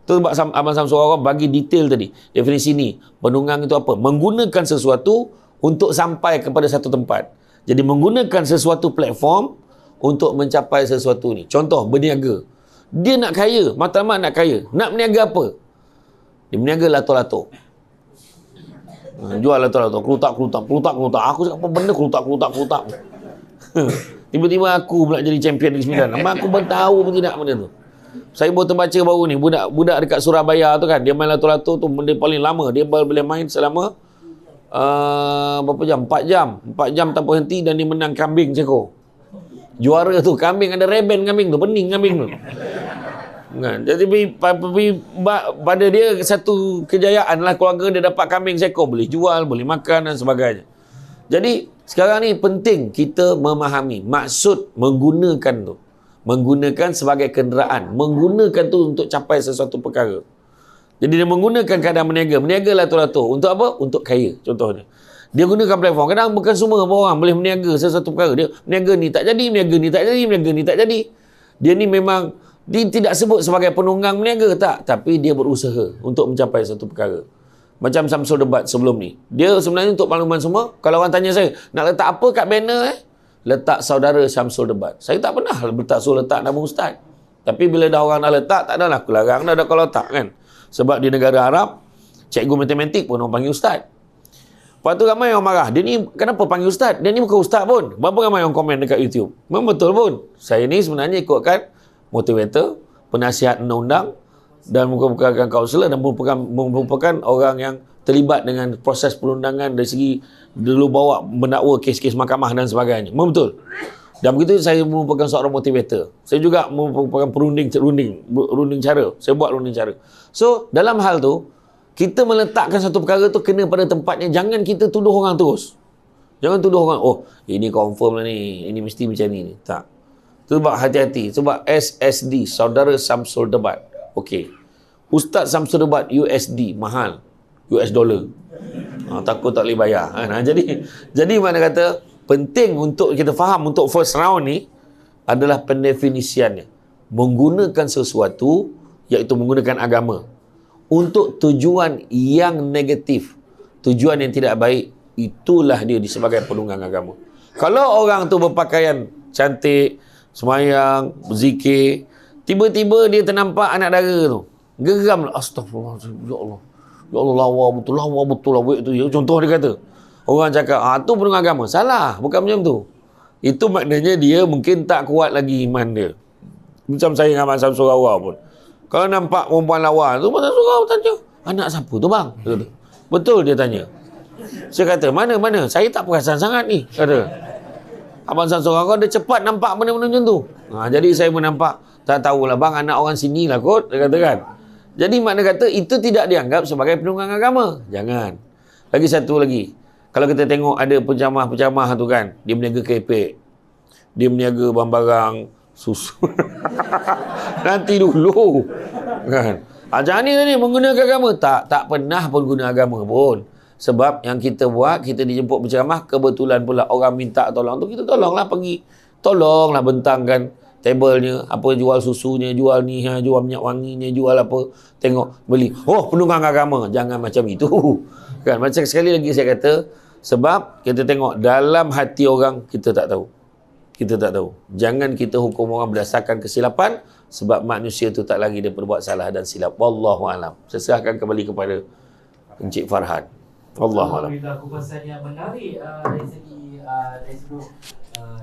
Tu sebab Abang Samsul Debat bagi detail tadi. Definisi ni, penunggang itu apa? Menggunakan sesuatu untuk sampai kepada satu tempat. Jadi menggunakan sesuatu platform untuk mencapai sesuatu ni. Contoh, berniaga. Dia nak kaya, matlamat nak kaya. Nak berniaga apa? Dia berniaga lato-lato. Jual lato-lato, kelutak. Aku cakap, apa benda kelutak. Tiba-tiba aku pula jadi champion Negeri Sembilan. Memang aku tahu pun tidak benda tu. Saya baru terbaca baru ni, budak dekat Surabaya tu kan, dia main lato-lato tu benda paling lama. Dia boleh main selama berapa jam? 4 jam. 4 jam tanpa henti dan dia menang kambing seekor. Juara tu, kambing ada reben kambing tu, bening kambing tu. Kan? Jadi pada dia satu kejayaan lah keluarga dia dapat kambing seekor, boleh jual, boleh makan dan sebagainya. Jadi sekarang ni penting kita memahami maksud menggunakan tu. Menggunakan sebagai kenderaan. Menggunakan tu untuk capai sesuatu perkara. Jadi dia menggunakan keadaan meniaga. Meniaga latur-latur. Untuk apa? Untuk kaya contohnya. Dia gunakan platform. Kadang bukan semua orang boleh meniaga sesuatu perkara. Dia meniaga ni tak jadi, meniaga ni tak jadi, meniaga ni tak jadi. Dia ni memang dia tidak sebut sebagai penunggang meniaga, tak. Tapi dia berusaha untuk mencapai satu perkara. Macam Samsul Debat sebelum ni. Dia sebenarnya untuk makluman semua, kalau orang tanya saya, nak letak apa kat banner letak saudara Samsul Debat. Saya tak pernah letak nama ustaz. Tapi bila dah orang dah letak, tak adalah aku larang dah kalau letak kan. Sebab di negara Arab, cikgu matematik pun orang panggil ustaz. Lepas tu ramai orang marah. Dia ni kenapa panggil ustaz? Dia ni bukan ustaz pun. Berapa ramai orang komen dekat YouTube? Memang betul pun. Saya ni sebenarnya ikutkan motivator, penasihat undang-undang dan merupakan kaunselor dan merupakan orang yang terlibat dengan proses perundangan dari segi dulu bawa mendakwa kes-kes mahkamah dan sebagainya. Memang betul. Dan begitu saya merupakan seorang motivator. Saya juga merupakan runding cara. Saya buat runding cara. So, dalam hal tu, kita meletakkan satu perkara tu kena pada tempatnya. Jangan kita tuduh orang terus. Jangan tuduh orang, oh, ini confirm lah ni. Ini mesti macam ni. Tak. Sebab hati-hati. Sebab SSD, Saudara Samsul Debat. Okey. Ustaz Samsul Debat USD, mahal. US dollar. Takut tak boleh bayar. Jadi mana kata, penting untuk kita faham untuk first round ni adalah pendefinisiannya. Menggunakan sesuatu, iaitu menggunakan agama untuk tujuan yang negatif, tujuan yang tidak baik, itulah dia sebagai penunggang agama. Kalau orang tu berpakaian cantik, semayang, berzikir, tiba-tiba dia ternampak anak dara tu, geram, astagfirullahaladzim, ya Allah, ya Allah, lawa betul lah wek tu. Contoh dia kata, orang cakap, tu penunggang agama. Salah, bukan macam tu. Itu maknanya dia mungkin tak kuat lagi iman dia. Macam saya dengan Abang Samsul Rawal pun. Kalau nampak perempuan lawa tu, Abang Samsul Rawal tanya, anak siapa tu bang? Dia kata, betul dia tanya. Saya kata, mana? Saya tak perasan sangat ni. Kata, Abang Samsul Rawal dia cepat nampak benda-benda macam tu. Jadi saya pun nampak, tak tahulah bang, anak orang sini lah kot. Dia kata kan. Jadi makna kata, itu tidak dianggap sebagai penunggang agama. Jangan. Lagi satu lagi. Kalau kita tengok ada penceramah-penceramah tu kan, dia berniaga kepek, dia berniaga barang-barang susu. Nanti dulu. Kan? Jangan ni menggunakan agama. Tak pernah pun guna agama pun. Sebab yang kita buat, kita dijemput berceramah, kebetulan pula orang minta tolong tu, kita tolonglah pergi. Tolonglah bentangkan tabelnya, apa jual susunya, jual ni, jual minyak wanginya, jual apa. Tengok, beli. Oh, penunggang agama. Jangan macam itu. Kan? Macam sekali lagi saya kata, sebab kita tengok dalam hati orang, kita tak tahu. Kita tak tahu. Jangan kita hukum orang berdasarkan kesilapan, sebab manusia tu tak lagi dia berbuat salah dan silap. Wallahualam. Saya serahkan kembali kepada Encik Farhan. Wallahualam. Alhamdulillah, kupasan yang menarik dari segi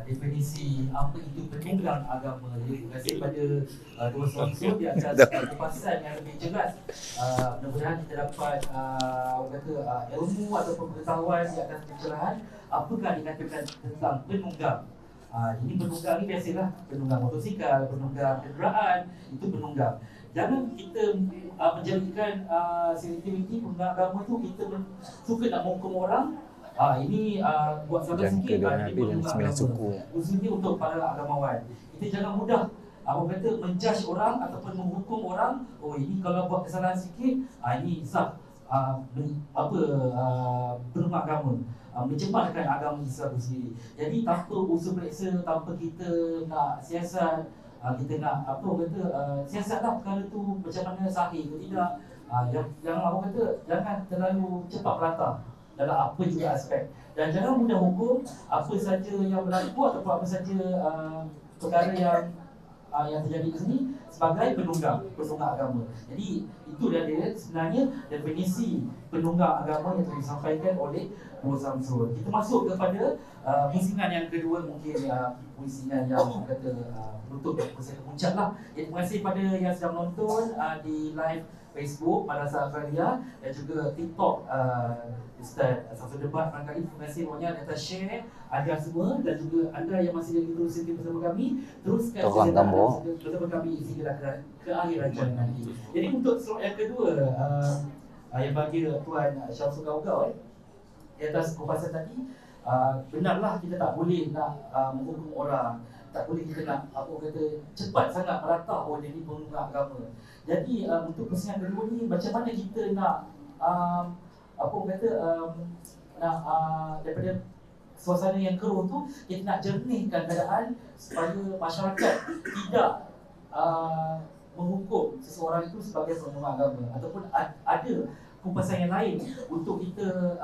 definisi apa itu penunggang agama. Jadi terima kasih pada dua sponsor di atas kupasan yang lebih jelas. Mudah-mudahan kita dapat ilmu ataupun pengetahuan di atas pencerahan apakah dikatakan tentang penunggang. Jadi penunggang ni biasalah penunggang motosikal, penunggang kenderaan, itu penunggang. Jangan kita menjadikan selektiviti penunggang agama tu kita suka nak menghukum orang. Ini buat salah sikit, ini penunggang agama. Khususnya untuk para agamawan. Kita jangan mudah kata menjudge orang ataupun menghukum orang. Oh, ini kalau buat kesalahan sikit, ini sah penunggang agama. Mencemarkan agama Islam sendiri. Jadi tanpa usaha periksa, tanpa kita nak siasat, kita nak siasatlah perkara tu macam mana sahih ke tidak. Jangan terlalu cepat melantang dalam apa juga aspek. Dan jangan mudah hukum apa saja yang berlaku ataupun apa saja perkara yang terjadi di sini sebagai penunggang agama. Jadi itu dia sebenarnya definisi penunggang agama yang telah disampaikan oleh Dua Samsul. Kita masuk kepada pusingan yang kedua, mungkin pusingan yang kata untuk puncak lah. Terima kasih pada yang sedang menonton di live Facebook Madrasah Al-Fariah dan juga TikTok Ustaz Samsul Debat. Barangkali terima kasih banyak atas share anda semua dan juga anda yang masih lagi terus setia bersama kami. Teruskan bersama kami sehingga ke akhir rancangan nanti. Jadi untuk slot yang kedua yang bagi Tuan Syamsul Gaugau di atas kupasan tadi, benarlah kita tak boleh nak menghukum orang, tak boleh kita nak cepat sangat merata dia ni pengguna agama. Jadi untuk persoalan kedua ni, macam mana kita nak daripada suasana yang keruh tu, kita nak jernihkan keadaan supaya masyarakat tidak menghukum seseorang itu sebagai pengguna agama, ataupun ada kupasan yang lain untuk kita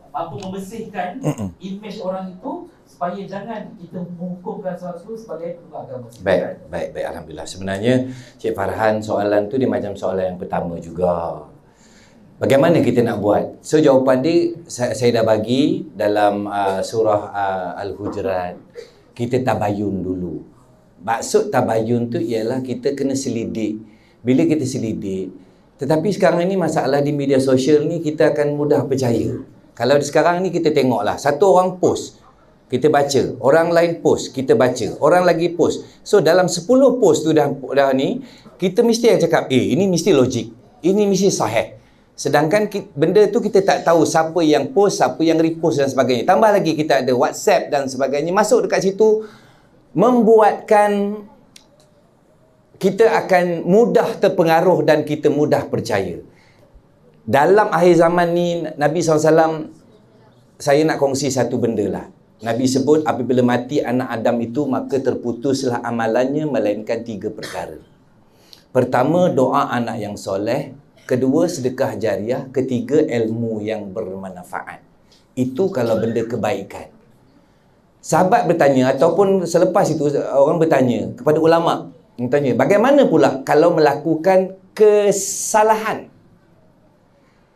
mampu membersihkan imej orang itu supaya jangan kita menghukumkan seorang itu sebagai pengguna agama. Baik, alhamdulillah. Sebenarnya Cik Farhan, soalan tu dia macam soalan yang pertama juga. Bagaimana kita nak buat? So jawapan dia saya dah bagi dalam surah Al-Hujurat. Kita tabayun dulu. Maksud tabayun tu ialah kita kena selidik. Bila kita selidik, tetapi sekarang ni masalah di media sosial ni, kita akan mudah percaya. Kalau sekarang ni kita tengoklah, satu orang post, kita baca. Orang lain post, kita baca. Orang lagi post. So dalam 10 post tu dah ni, kita mesti cakap, ini mesti logik. Ini mesti sahih. Sedangkan benda tu kita tak tahu siapa yang post, siapa yang repost dan sebagainya. Tambah lagi kita ada WhatsApp dan sebagainya. Masuk dekat situ, membuatkan kita akan mudah terpengaruh dan kita mudah percaya. Dalam akhir zaman ni, Nabi SAW, saya nak kongsi satu benda lah. Nabi sebut, apabila mati anak Adam itu, maka terputuslah amalannya melainkan 3 perkara. Pertama, doa anak yang soleh. Kedua, sedekah jariah. Ketiga, ilmu yang bermanfaat. Itu kalau benda kebaikan. Sahabat bertanya, ataupun selepas itu orang bertanya kepada ulama, bertanya, bagaimana pula kalau melakukan kesalahan?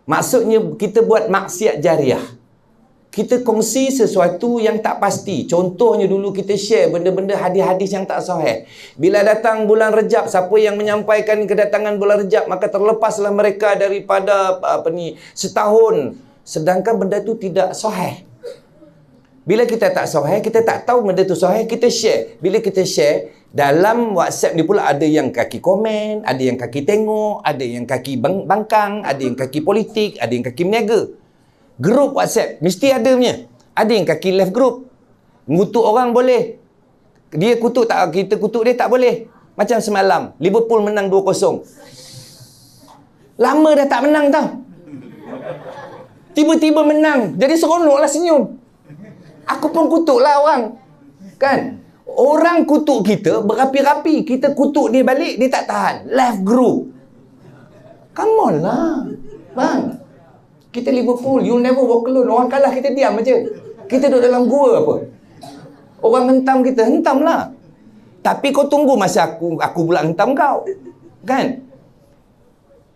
Maksudnya kita buat maksiat jariah. Kita kongsi sesuatu yang tak pasti. Contohnya dulu kita share benda-benda hadis-hadis yang tak sahih. Bila datang bulan Rejab, siapa yang menyampaikan kedatangan bulan Rejab, maka terlepaslah mereka daripada setahun. Sedangkan benda tu tidak sahih. Bila kita tak sahih, kita tak tahu benda tu sahih, kita share. Bila kita share, dalam WhatsApp ni pula ada yang kaki komen, ada yang kaki tengok, ada yang kaki bangkang, ada yang kaki politik, ada yang kaki meniaga. Grup WhatsApp mesti ada punya. Ada yang kaki left group. Ngutuk orang boleh. Dia kutuk tak, kita kutuk dia tak boleh. Macam semalam Liverpool menang 2-0. Lama dah tak menang tau. Tiba-tiba menang. Jadi seronoklah senyum. Aku pun kutuklah orang. Kan? Orang kutuk kita berapi-rapi. Kita kutuk dia balik, dia tak tahan. Left group. Come on lah. Bang. Kita Liverpool, you'll never walk alone. Orang kalah kita diam aja. Kita duduk dalam gua apa? Orang hentam kita, hentamlah. Tapi kau tunggu masa aku pula hentam kau. Kan?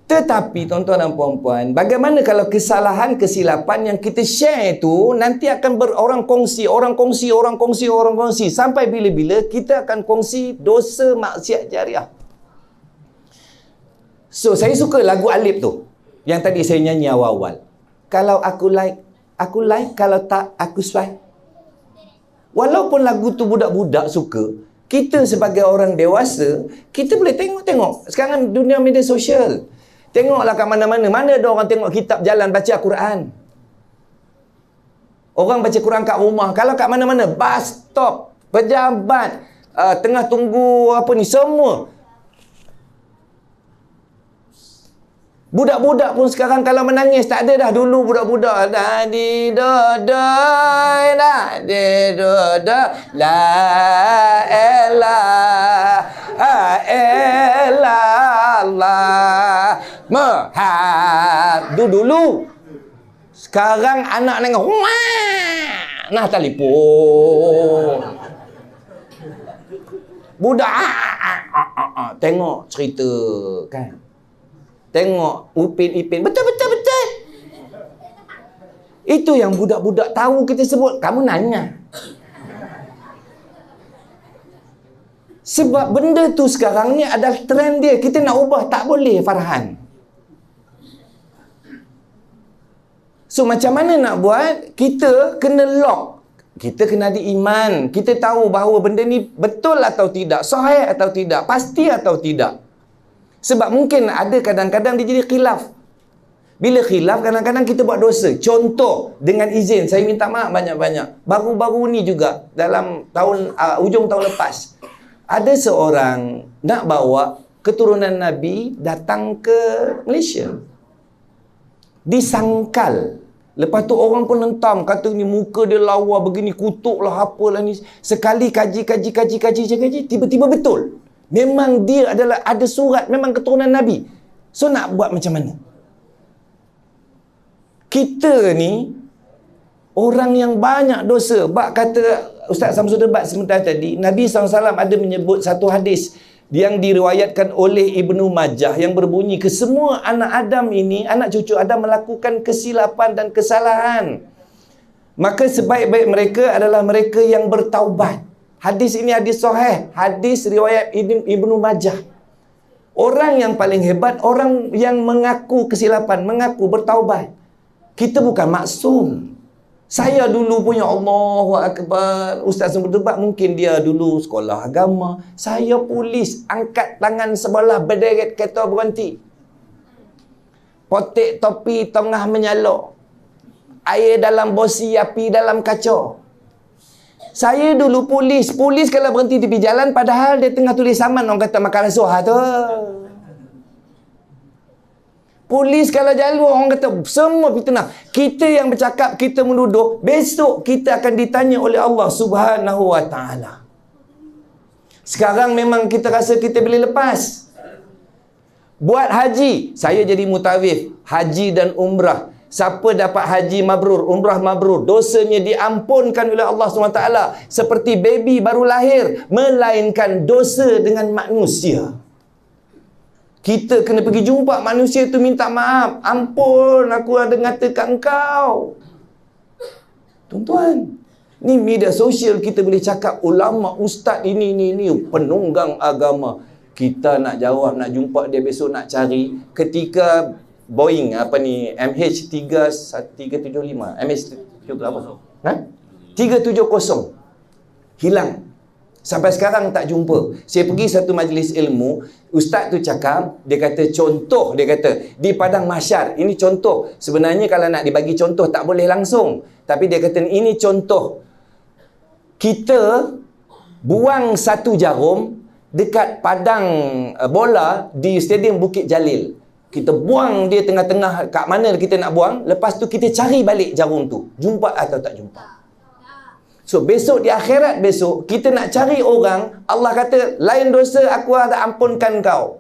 Tetapi tuan-tuan dan puan-puan, bagaimana kalau kesalahan, kesilapan yang kita share itu nanti akan orang kongsi sampai bila-bila kita akan kongsi dosa maksiat jariah. So saya suka lagu Alip tu yang tadi saya nyanyi awal-awal. Kalau aku like, kalau tak aku swipe. Walaupun lagu tu budak-budak suka, kita sebagai orang dewasa, kita boleh tengok-tengok. Sekarang dunia media sosial. Tengoklah kat mana-mana. Mana ada orang tengok kitab jalan baca Al-Quran? Orang baca Quran kat rumah. Kalau kat mana-mana, bus stop, pejabat, tengah tunggu semua. Budak-budak pun sekarang kalau menangis tak ada dah. Dulu budak-budak dadi dodoi dadi dodoi la ilaha illallah mahad dulu. Sekarang anak nengok nah telefon. Budak tengok cerita kan. Tengok Upin Ipin. Betul. Itu yang budak-budak tahu kita sebut. Kamu nanya. Sebab benda tu sekarang ni adalah trend dia. Kita nak ubah tak boleh, Farhan. So macam mana nak buat? Kita kena lock. Kita kena ada iman. Kita tahu bahawa benda ni betul atau tidak. Sahih atau tidak. Pasti atau tidak. Sebab mungkin ada kadang-kadang dia jadi khilaf. Bila khilaf, kadang-kadang kita buat dosa. Contoh, dengan izin, saya minta maaf banyak-banyak. Baru-baru ni juga, dalam tahun ujung tahun lepas, ada seorang nak bawa keturunan Nabi datang ke Malaysia. Disangkal. Lepas tu orang pun hentam, kata ni muka dia lawa begini, kutuk lah, apalah ni. Sekali kaji, tiba-tiba betul. Memang dia adalah, ada surat, memang keturunan Nabi. So nak buat macam mana? Kita ni orang yang banyak dosa. Bak kata Ustaz Samsul Debat sebentar tadi, Nabi SAW ada menyebut satu hadis yang diriwayatkan oleh Ibnu Majah yang berbunyi, kesemua anak Adam ini, anak cucu Adam melakukan kesilapan dan kesalahan. Maka sebaik-baik mereka adalah mereka yang bertaubat. Hadis ini hadis sahih, hadis riwayat Ibnu Majah. Orang yang paling hebat, orang yang mengaku kesilapan, mengaku bertaubat. Kita bukan maksum. Saya dulu punya Allahu Akbar. Ustaz Samsul Debat mungkin dia dulu sekolah agama. Saya polis, angkat tangan sebelah berderet kereta berhenti. Potek topi tengah menyalok. Air dalam bosi, api dalam kaca. Saya dulu polis. Polis kalau berhenti di tepi jalan padahal dia tengah tulis saman, orang kata makan rasuah tu. Polis kalau jalan, orang kata semua fitnah. Kita yang bercakap, kita menuduh, besok kita akan ditanya oleh Allah Subhanahu Wa Ta'ala. Sekarang memang kita rasa kita boleh lepas. Buat haji, saya jadi mutawif, haji dan umrah. Siapa dapat haji mabrur, umrah mabrur, dosanya diampunkan oleh Allah SWT seperti baby baru lahir, melainkan dosa dengan manusia. Kita kena pergi jumpa manusia tu, minta maaf. Ampun, aku ada ngata kat engkau. Tuan-tuan, ni media sosial kita boleh cakap ulama, ustaz ini, penunggang agama. Kita nak jawab, nak jumpa dia besok, nak cari. Ketika Boeing, MH375, MH370 hilang. Sampai sekarang tak jumpa. Saya pergi satu majlis ilmu, ustaz tu cakap, dia kata contoh, dia kata di padang mahsyar, ini contoh. Sebenarnya kalau nak dibagi contoh tak boleh langsung, tapi dia kata ini contoh. Kita buang satu jarum dekat padang bola di Stadium Bukit Jalil. Kita buang dia tengah-tengah, kat mana kita nak buang, lepas tu kita cari balik jarum tu, jumpa atau tak jumpa. So besok di akhirat besok, kita nak cari orang, Allah kata, lain dosa aku ada ampunkan kau.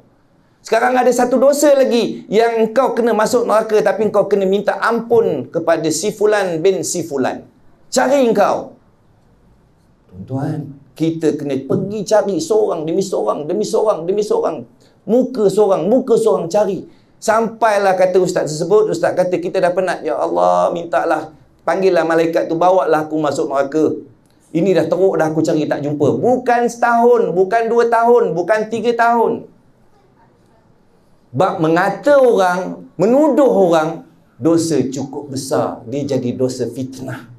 Sekarang ada satu dosa lagi yang kau kena masuk neraka, tapi kau kena minta ampun kepada si Fulan bin si Fulan. Cari engkau. Tuan-tuan, kita kena pergi cari seorang demi seorang, demi seorang, demi seorang. Muka seorang cari. Sampailah kata ustaz tersebut, ustaz kata kita dah penat. Ya Allah, mintalah, panggillah malaikat tu, bawalah aku masuk neraka. Ini dah teruk dah, aku cari tak jumpa. Bukan setahun, bukan 2 tahun, bukan 3 tahun. Bab mengata orang, menuduh orang, dosa cukup besar. Dia jadi dosa fitnah.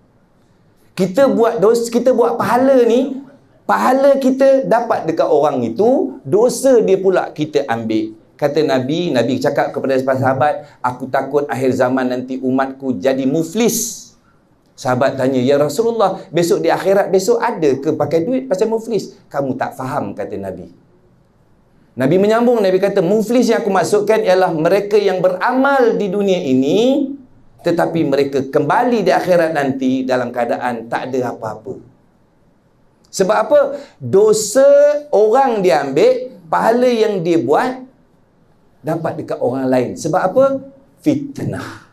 Kita buat dosa, kita buat pahala ni, pahala kita dapat dekat orang itu, dosa dia pula kita ambil. Kata Nabi cakap kepada sahabat, aku takut akhir zaman nanti umatku jadi muflis. Sahabat tanya, ya Rasulullah, besok di akhirat besok ada ke pakai duit pasal muflis? Kamu tak faham, kata Nabi. Nabi menyambung, Nabi kata, muflis yang aku maksudkan ialah mereka yang beramal di dunia ini, tetapi mereka kembali di akhirat nanti dalam keadaan tak ada apa-apa. Sebab apa? Dosa orang dia ambil, pahala yang dia buat dapat dekat orang lain. Sebab apa? Fitnah.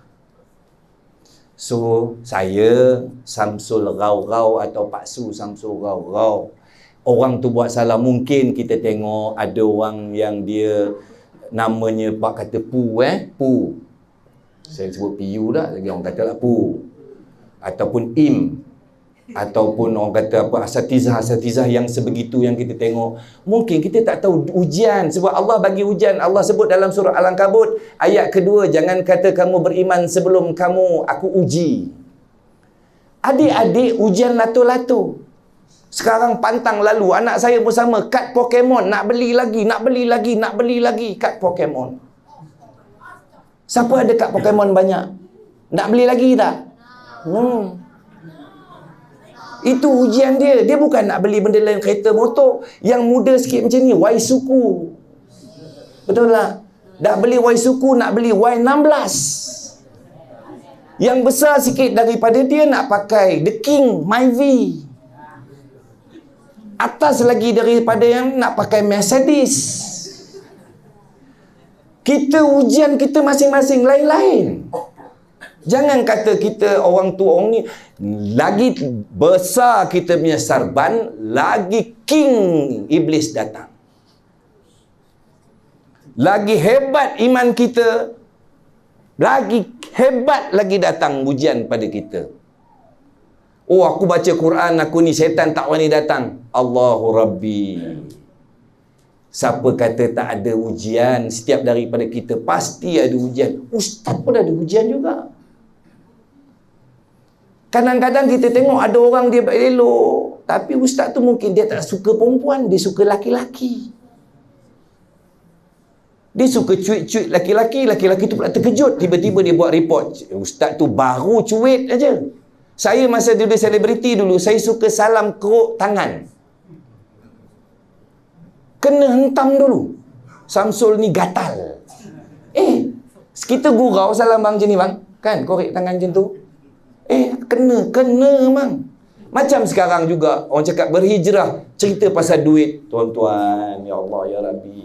So, saya Samsul Rau-Rau atau Pak Su Samsul Rau-Rau, orang tu buat salah, mungkin kita tengok ada orang yang dia namanya Pak kata Pu, Pu. Saya sebut PU dah, lagi orang kata lah Pu. Ataupun Im. Ataupun orang kata apa, asatizah yang sebegitu yang kita tengok. Mungkin kita tak tahu ujian, sebab Allah bagi ujian. Allah sebut dalam surah Al-Ankabut ayat kedua, jangan kata kamu beriman sebelum kamu aku uji. Adik-adik ujian lato-lato. Sekarang pantang lalu, anak saya bersama kad Pokemon, nak beli lagi kad Pokemon. Siapa ada kad Pokemon banyak? Nak beli lagi tak? Itu ujian dia. Dia bukan nak beli benda lain, kereta, motor. Yang muda sikit macam ni, Y-Suku. Betul tak? Nak beli Y-Suku, nak beli Y16. Yang besar sikit daripada dia nak pakai The King, Myvi. Atas lagi daripada yang nak pakai Mercedes. Kita ujian kita masing-masing lain-lain. Jangan kata kita orang tua orang ni lagi besar kita punya sarban, lagi king iblis datang. Lagi hebat iman kita, lagi hebat lagi datang ujian pada kita. Oh, aku baca Quran, aku ni syaitan tak berani datang. Allahu Rabbi. Siapa kata tak ada ujian? Setiap daripada kita pasti ada ujian. Ustaz pun ada ujian juga. Kadang-kadang kita tengok ada orang dia elok, tapi ustaz tu mungkin dia tak suka perempuan, dia suka laki-laki. Dia suka cuit-cuit laki-laki, laki-laki tu pula terkejut, tiba-tiba dia buat report. Ustaz tu baru cuit aja. Saya masa dia selebriti dulu, saya suka salam keruk tangan. Kena hentam dulu. Samsul ni gatal. Kita gurau salam bang macam ni bang. Kan, korek tangan macam tu. Kena bang. Macam sekarang juga, orang cakap berhijrah, cerita pasal duit. Tuan-tuan, ya Allah, ya Rabbi.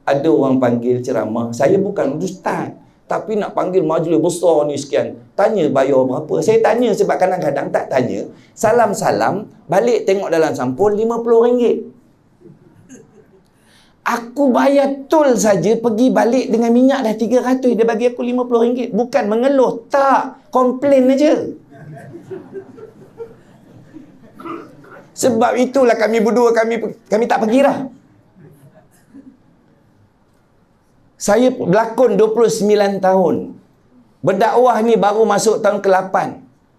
Ada orang panggil ceramah, saya bukan ustaz, tapi nak panggil majlis besar ni sekian. Tanya bayar berapa? Saya tanya sebab kadang-kadang tak tanya. Salam-salam, balik tengok dalam sampul RM50. Aku bayar tol saja, pergi balik dengan minyak dah 300. Dia bagi aku RM50. Bukan mengeluh, tak. Komplain aja. Sebab itulah kami berdua, kami tak pergi dah. Saya berlakon 29 tahun. Berdakwah ni baru masuk tahun ke-8.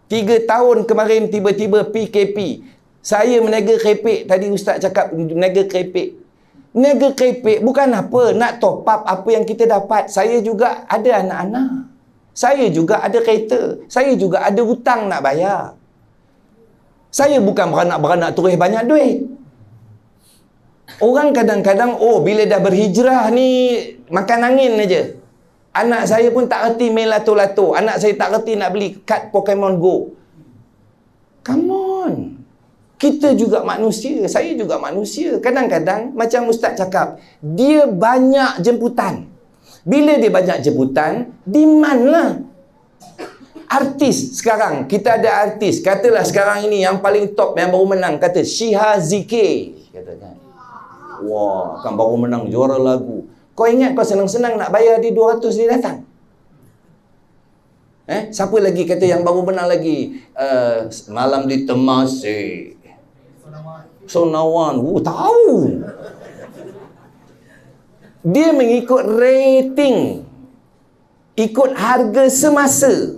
3 tahun kemarin tiba-tiba PKP. Saya meniaga kerepek. Tadi ustaz cakap meniaga kerepek. Niaga kerepek bukan apa, nak top up apa yang kita dapat. Saya juga ada anak-anak. Saya juga ada kereta. Saya juga ada hutang nak bayar. Saya bukan beranak-beranak terus banyak duit. Orang kadang-kadang, bila dah berhijrah ni, makan angin aja. Anak saya pun tak reti main lato-lato. Anak saya tak reti nak beli kad Pokemon Go. Come on. Kita juga manusia, saya juga manusia. Kadang-kadang, macam ustaz cakap, dia banyak jemputan. Bila dia banyak jemputan, demand lah. Artis sekarang, kita ada artis. Katalah sekarang ini yang paling top, yang baru menang. Kata Shiha ZK. Katakan. Wah, kan baru menang juara lagu. Kau ingat kau senang-senang nak bayar dia 200 dia datang? Siapa lagi kata yang baru menang lagi? Malam di Temasek. Sonawan. Tahu. Dia mengikut rating. Ikut harga semasa.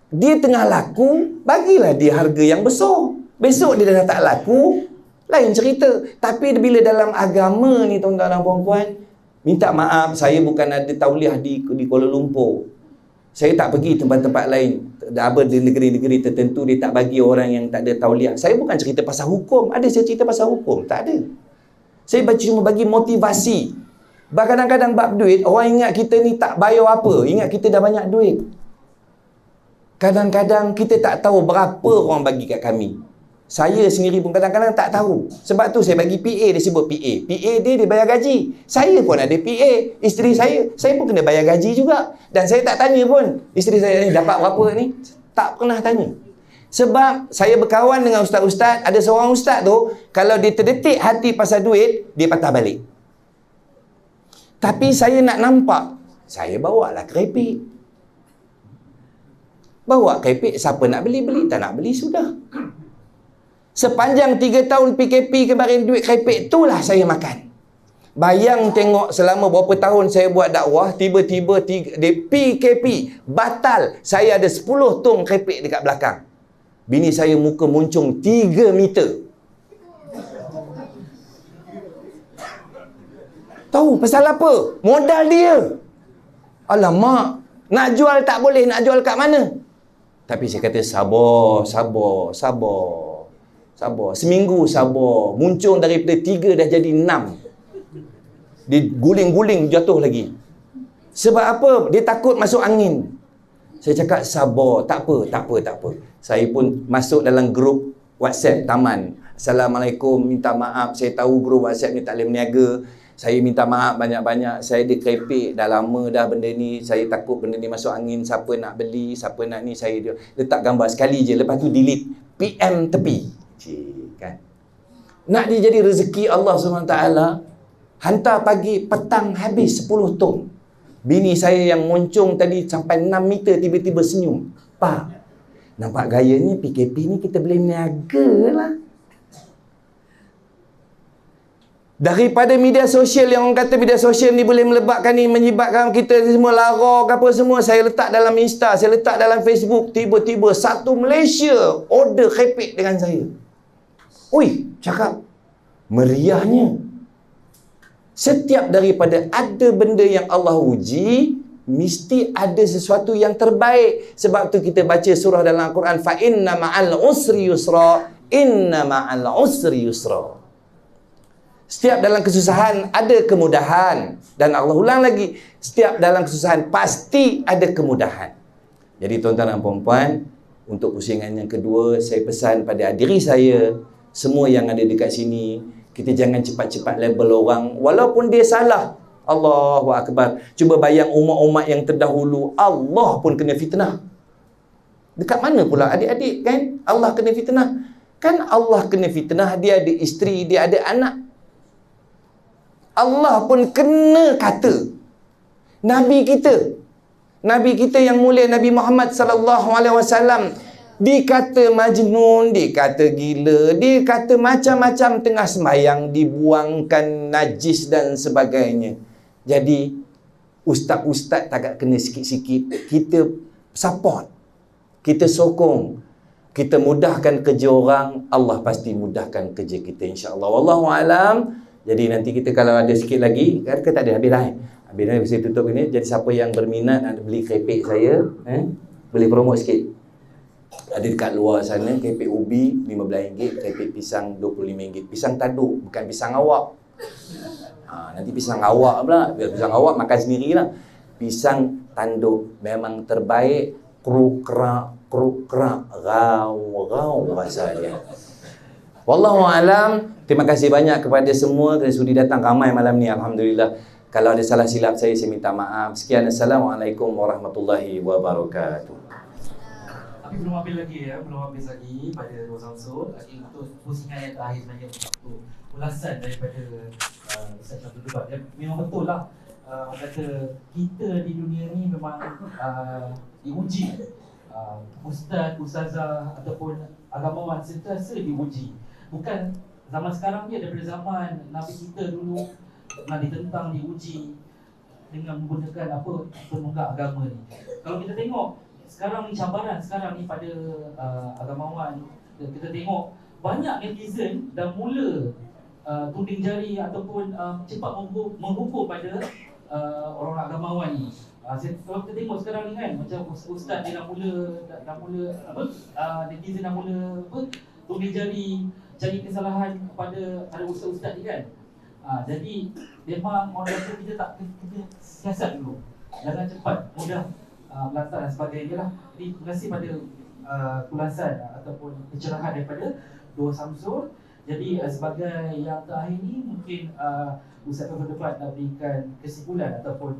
Dia tengah laku, bagilah dia harga yang besar. Besok dia dah tak laku, lain cerita. Tapi bila dalam agama ni tuan-tuan dan puan-puan, minta maaf, saya bukan ada tauliah di Kuala Lumpur. Saya tak pergi tempat-tempat lain. Di negeri-negeri tertentu dia tak bagi orang yang tak ada tauliah. Saya bukan cerita pasal hukum. Ada saya cerita pasal hukum? Tak ada. Saya cuma bagi motivasi. Kadang-kadang bab duit, orang ingat kita ni tak bayar apa. Ingat kita dah banyak duit. Kadang-kadang kita tak tahu berapa orang bagi kat kami. Saya sendiri pun kadang-kadang tak tahu. Sebab tu saya bagi PA, dia sebut PA. PA dia bayar gaji. Saya pun ada PA. Isteri saya pun kena bayar gaji juga. Dan saya tak tanya pun, isteri saya ni dapat berapa ni? Tak pernah tanya. Sebab saya berkawan dengan ustaz-ustaz, ada seorang ustaz tu, kalau dia terdetik hati pasal duit, dia patah balik. Tapi saya nak nampak, saya bawalah kerepek. Bawa kerepek, siapa nak beli-beli, tak nak beli sudah. Sepanjang 3 tahun PKP kemarin, duit kerepek itulah saya makan. Bayang tengok selama berapa tahun saya buat dakwah, tiba-tiba PKP batal. Saya ada 10 tong kerepek dekat belakang. Bini saya muka muncung 3 meter. Tahu pasal apa? Modal dia. Alamak, nak jual tak boleh, nak jual kat mana? Tapi saya kata sabar. Seminggu sabar. Muncul daripada 3 dah jadi 6. Dia guling-guling jatuh lagi. Sebab apa? Dia takut masuk angin. Saya cakap sabar, tak apa. Saya pun masuk dalam grup WhatsApp taman. Assalamualaikum, minta maaf, saya tahu grup WhatsApp ni tak boleh berniaga. Saya minta maaf banyak-banyak. Saya dikrepek dah lama dah benda ni. Saya takut benda ni masuk angin. Siapa nak beli, siapa nak ni, saya letak gambar sekali je. Lepas tu delete. PM tepi. Cik, kan? Nak dia jadi rezeki Allah SWT. Hantar pagi, petang habis 10 tong. Bini saya yang moncong tadi sampai 6 meter tiba-tiba senyum. Pak, nampak gayanya PKP ni kita boleh niaga lah. Daripada media sosial yang orang kata media sosial ni boleh melebatkan ni, menyebabkan kita semua lara ke apa semua, saya letak dalam Insta, saya letak dalam Facebook, tiba-tiba satu Malaysia order krepek dengan saya. Ui, cakap meriahnya. Setiap daripada ada benda yang Allah uji, mesti ada sesuatu yang terbaik. Sebab tu kita baca surah dalam Al-Quran, fa inna ma'al usri yusra, inna ma'al usri yusra. Setiap dalam kesusahan ada kemudahan. Dan Allah ulang lagi, setiap dalam kesusahan pasti ada kemudahan. Jadi tuan-tuan dan puan-puan, untuk pusingan yang kedua, saya pesan pada diri saya, semua yang ada dekat sini, kita jangan cepat-cepat label orang walaupun dia salah. Allahu Akbar. Cuba bayang umat-umat yang terdahulu, Allah pun kena fitnah. Dekat mana pula adik-adik, kan? Allah kena fitnah. Kan Allah kena fitnah, dia ada isteri, dia ada anak. Allah pun kena kata. Nabi kita yang mulia, Nabi Muhammad sallallahu alaihi wasallam, dikata majnun, dikata gila, dikata macam-macam tengah sembahyang, dibuangkan najis dan sebagainya. Jadi ustaz-ustaz tak kena sikit-sikit, kita support, kita sokong, kita mudahkan kerja orang, Allah pasti mudahkan kerja kita, insya-Allah. Wallahu alam. Jadi nanti kita kalau ada sikit lagi, kan tak ada, habis dah. Habis dah saya tutup ini. Jadi siapa yang berminat nak beli krepek saya, boleh promote sikit. Ada dekat luar sana, krepek ubi RM15, krepek pisang RM25. Pisang taduk, bukan pisang awak. Nanti pisang awak pula. Biar pisang awak makan sendirilah. Pisang tanduk memang terbaik. Kruk-krak, rau rasa dia. Wallahu alam. Terima kasih banyak kepada semua kerana sudi datang ramai malam ni, alhamdulillah. Kalau ada salah silap saya minta maaf. Sekian, Assalamualaikum warahmatullahi wabarakatuh. Tapi belum habis lagi pada Dua Samsul. Lagi untuk pusingan yang terakhir sebenarnya untuk ulasan daripada Ustaz Syamsul Debat. Memang betul lah, kata kita di dunia ni memang diuji. Ustaz, ustazah ataupun agamawan sentiasa diuji. Bukan zaman sekarang dia, daripada zaman Nabi kita dulu pernah ditentang, diuji dengan menggunakan penunggak agama ni. Kalau kita tengok sekarang ni, cabaran sekarang ni pada agamawan, kita tengok banyak netizen dah mula tuding jari ataupun cepat menghukum pada orang agamawan ni. Kalau kita tengok sekarang ni kan, macam ustaz dia dah mula netizen dah mula tuding jari, cari kesalahan kepada ada ustaz-ustaz ni kan. Jadi memang orang kata kita siasat dulu, jangan cepat mudah melantar dan sebagainya lah. Jadi terima kasih pada ulasan ataupun pencerahan daripada Dua Samsul. Jadi sebagai yang terakhir ni, mungkin Ustaz Syamsul Debat nak berikan kesimpulan ataupun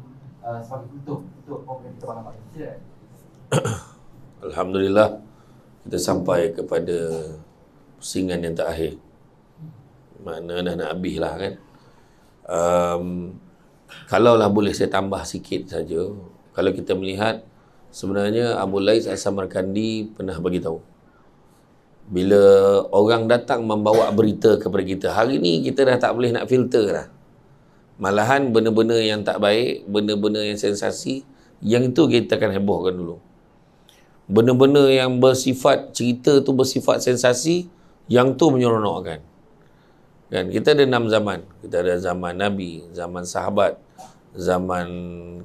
sebagai tutup untuk program kita malam ini. Silakan. Alhamdulillah, kita sampai kepada pusingan yang terakhir. Mana dah nak habis lah kan. Kalaulah boleh saya tambah sikit saja. Kalau kita melihat, sebenarnya Abu Lais As-Samarkandi pernah bagi tahu, bila orang datang membawa berita kepada kita, hari ni kita dah tak boleh nak filter dah. Malahan benda-benda yang tak baik, benda-benda yang sensasi, yang itu kita akan hebohkan dulu. Benda-benda yang bersifat, cerita tu bersifat sensasi, yang tu menyeronokkan. Kan, kita ada 6 zaman. Kita ada zaman Nabi, zaman sahabat, zaman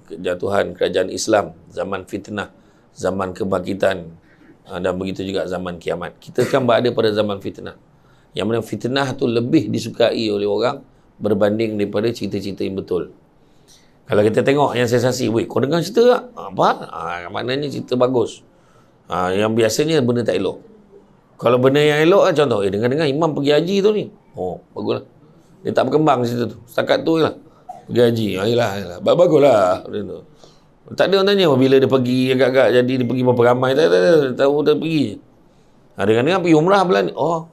kejatuhan kerajaan Islam, zaman fitnah, zaman kebangkitan, dan begitu juga zaman kiamat. Kita kan berada pada zaman fitnah. Yang mana fitnah tu lebih disukai oleh orang berbanding daripada cerita-cerita yang betul. Kalau kita tengok yang sensasi, weh, kau dengar cerita tak? Apa? Maknanya cerita bagus. Yang biasanya benda tak elok. Kalau benda yang elok kan, contoh, dengar-dengar imam pergi haji tu ni. Oh, baguslah. Dia tak berkembang cerita tu. Setakat tu je lah. Pergi haji. Yelah. Baguslah. Tak ada orang tanya bila dia pergi agak-agak jadi dia pergi berapa ramai. Tak tahu dia pergi. Dengar-dengar pergi umrah bulan ni. Oh.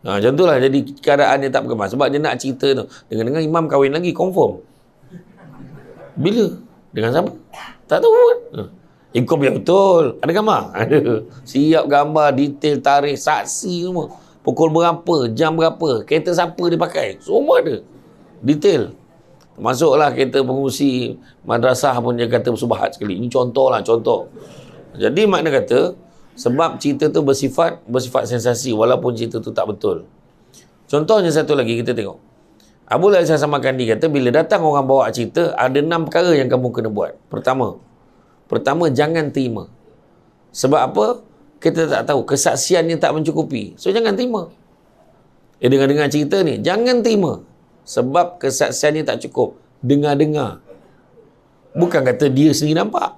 Macam tu lah. Jadi keadaan dia tak berkembang. Sebab dia nak cerita tu. Dengar-dengar imam kahwin lagi. Confirm. Bila? Dengan siapa? Tak tahu kan? Kau biar betul. Ada gambar? Ada. Siap gambar, detail, tarikh, saksi semua. Pukul berapa, jam berapa, kereta siapa dia pakai. Semua ada. Detail. Masuklah kereta pengurusi madrasah pun dia kata bersubahat sekali. Ini contoh lah, contoh. Jadi makna kata, sebab cerita tu bersifat sensasi walaupun cerita tu tak betul. Contohnya satu lagi kita tengok. Abu Laisah Samarkandi kata bila datang orang bawa cerita, ada 6 perkara yang kamu kena buat. Pertama, jangan terima. Sebab apa? Kita tak tahu, kesaksiannya tak mencukupi. So jangan terima. Dengar-dengar cerita ni, jangan terima. Sebab kesaksiannya tak cukup. Dengar-dengar. Bukan kata dia sendiri nampak.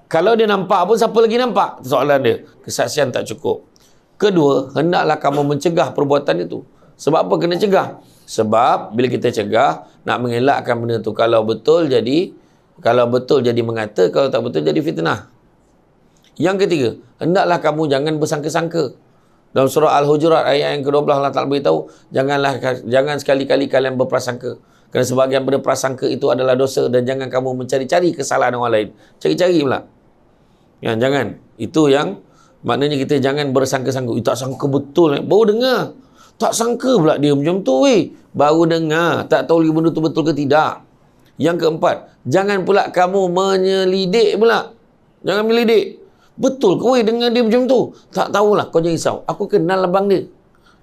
Kalau dia nampak pun, siapa lagi nampak? Soalan dia, kesaksian tak cukup. Kedua, hendaklah kamu mencegah perbuatan itu. Sebab apa kena cegah? Sebab bila kita cegah, nak mengelakkan benda tu. Kalau betul jadi mengata, kalau tak betul jadi fitnah. Yang ketiga, hendaklah kamu jangan bersangka-sangka. Dalam surah Al-Hujurat ayat yang ke-12 Allah Ta'ala beritahu, jangan sekali-kali kalian berprasangka. Kerana sebahagian berprasangka itu adalah dosa dan jangan kamu mencari-cari kesalahan orang lain. Cari-cari pula. Ya, jangan. Itu yang maknanya kita jangan bersangka-sangka. Tak sangka betul. Baru dengar. Tak sangka pula dia macam tu. Baru dengar. Tak tahu lagi benda tu betul ke tidak. Yang keempat, jangan pula kamu menyelidik pula. Jangan menyelidik. Betul ke dengar dia macam tu? Tak tahulah, kau jangan risau. Aku kenal abang dia.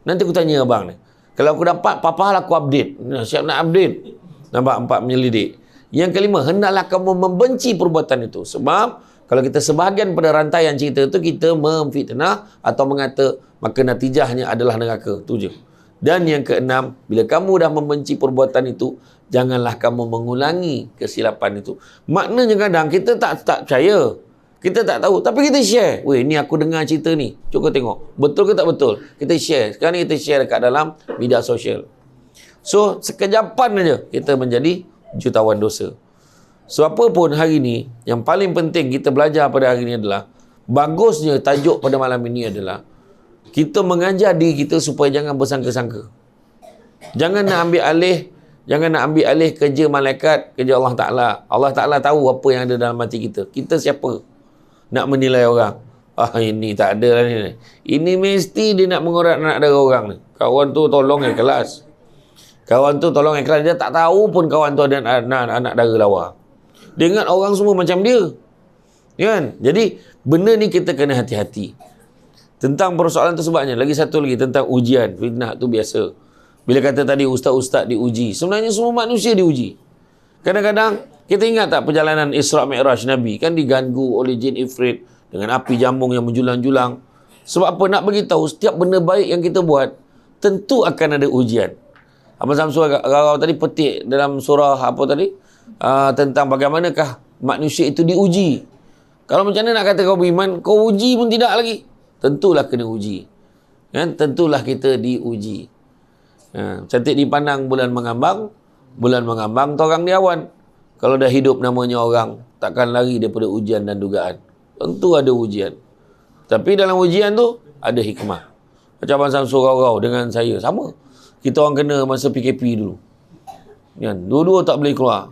Nanti aku tanya abang ni. Kalau aku dapat, apa-apa aku update. Siap nak update. Nampak? 4, menyelidik. Yang kelima, hendaklah kamu membenci perbuatan itu. Sebab, kalau kita sebahagian pada rantaian cerita itu, kita memfitnah atau mengata, maka natijahnya adalah neraka. Itu je. Dan yang keenam, bila kamu dah membenci perbuatan itu, janganlah kamu mengulangi kesilapan itu. Maknanya kadang kita tak percaya. Kita tak tahu. Tapi kita share. Weh, ni aku dengar cerita ni. Cuba tengok. Betul ke tak betul? Kita share. Sekarang ni kita share dekat dalam media sosial. So, sekejapan aja kita menjadi jutawan dosa. So, apa pun hari ni, yang paling penting kita belajar pada hari ni adalah, bagusnya tajuk pada malam ini adalah, kita mengajar diri kita supaya jangan bersangka-sangka. Jangan nak ambil alih kerja malaikat, kerja Allah Ta'ala. Allah Ta'ala tahu apa yang ada dalam hati kita. Kita siapa nak menilai orang? Ini tak ada lah ni. Ini mesti dia nak mengorat anak dara orang ni. Kawan tu tolong ikhlas. Dia tak tahu pun kawan tu ada anak dara lawa. Dia ingat orang semua macam dia. Kan? Jadi, benda ni kita kena hati-hati. Tentang persoalan tu sebabnya. Lagi satu lagi tentang ujian. Fitnah tu biasa. Bila kata tadi ustaz-ustaz diuji. Sebenarnya semua manusia diuji. Kadang-kadang, kita ingat tak perjalanan Isra' Mi'raj Nabi? Kan diganggu oleh jin ifrit dengan api jambung yang menjulang-julang. Sebab apa? Nak beritahu setiap benda baik yang kita buat, tentu akan ada ujian. Abang Samsul Rarau tadi petik dalam surah apa tadi? Tentang bagaimanakah manusia itu diuji. Kalau macam mana nak kata kau beriman, kau uji pun tidak lagi. Tentulah kena uji. Kan? Tentulah kita diuji. Cantik dipandang bulan mengambang torang di awan. Kalau dah hidup namanya orang, takkan lari daripada ujian dan dugaan. Tentu ada ujian. Tapi dalam ujian tu, ada hikmah. Macam Abang Samsul Rarau dengan saya, sama. Kita orang kena masa PKP dulu. Kan? Dua-dua tak boleh keluar.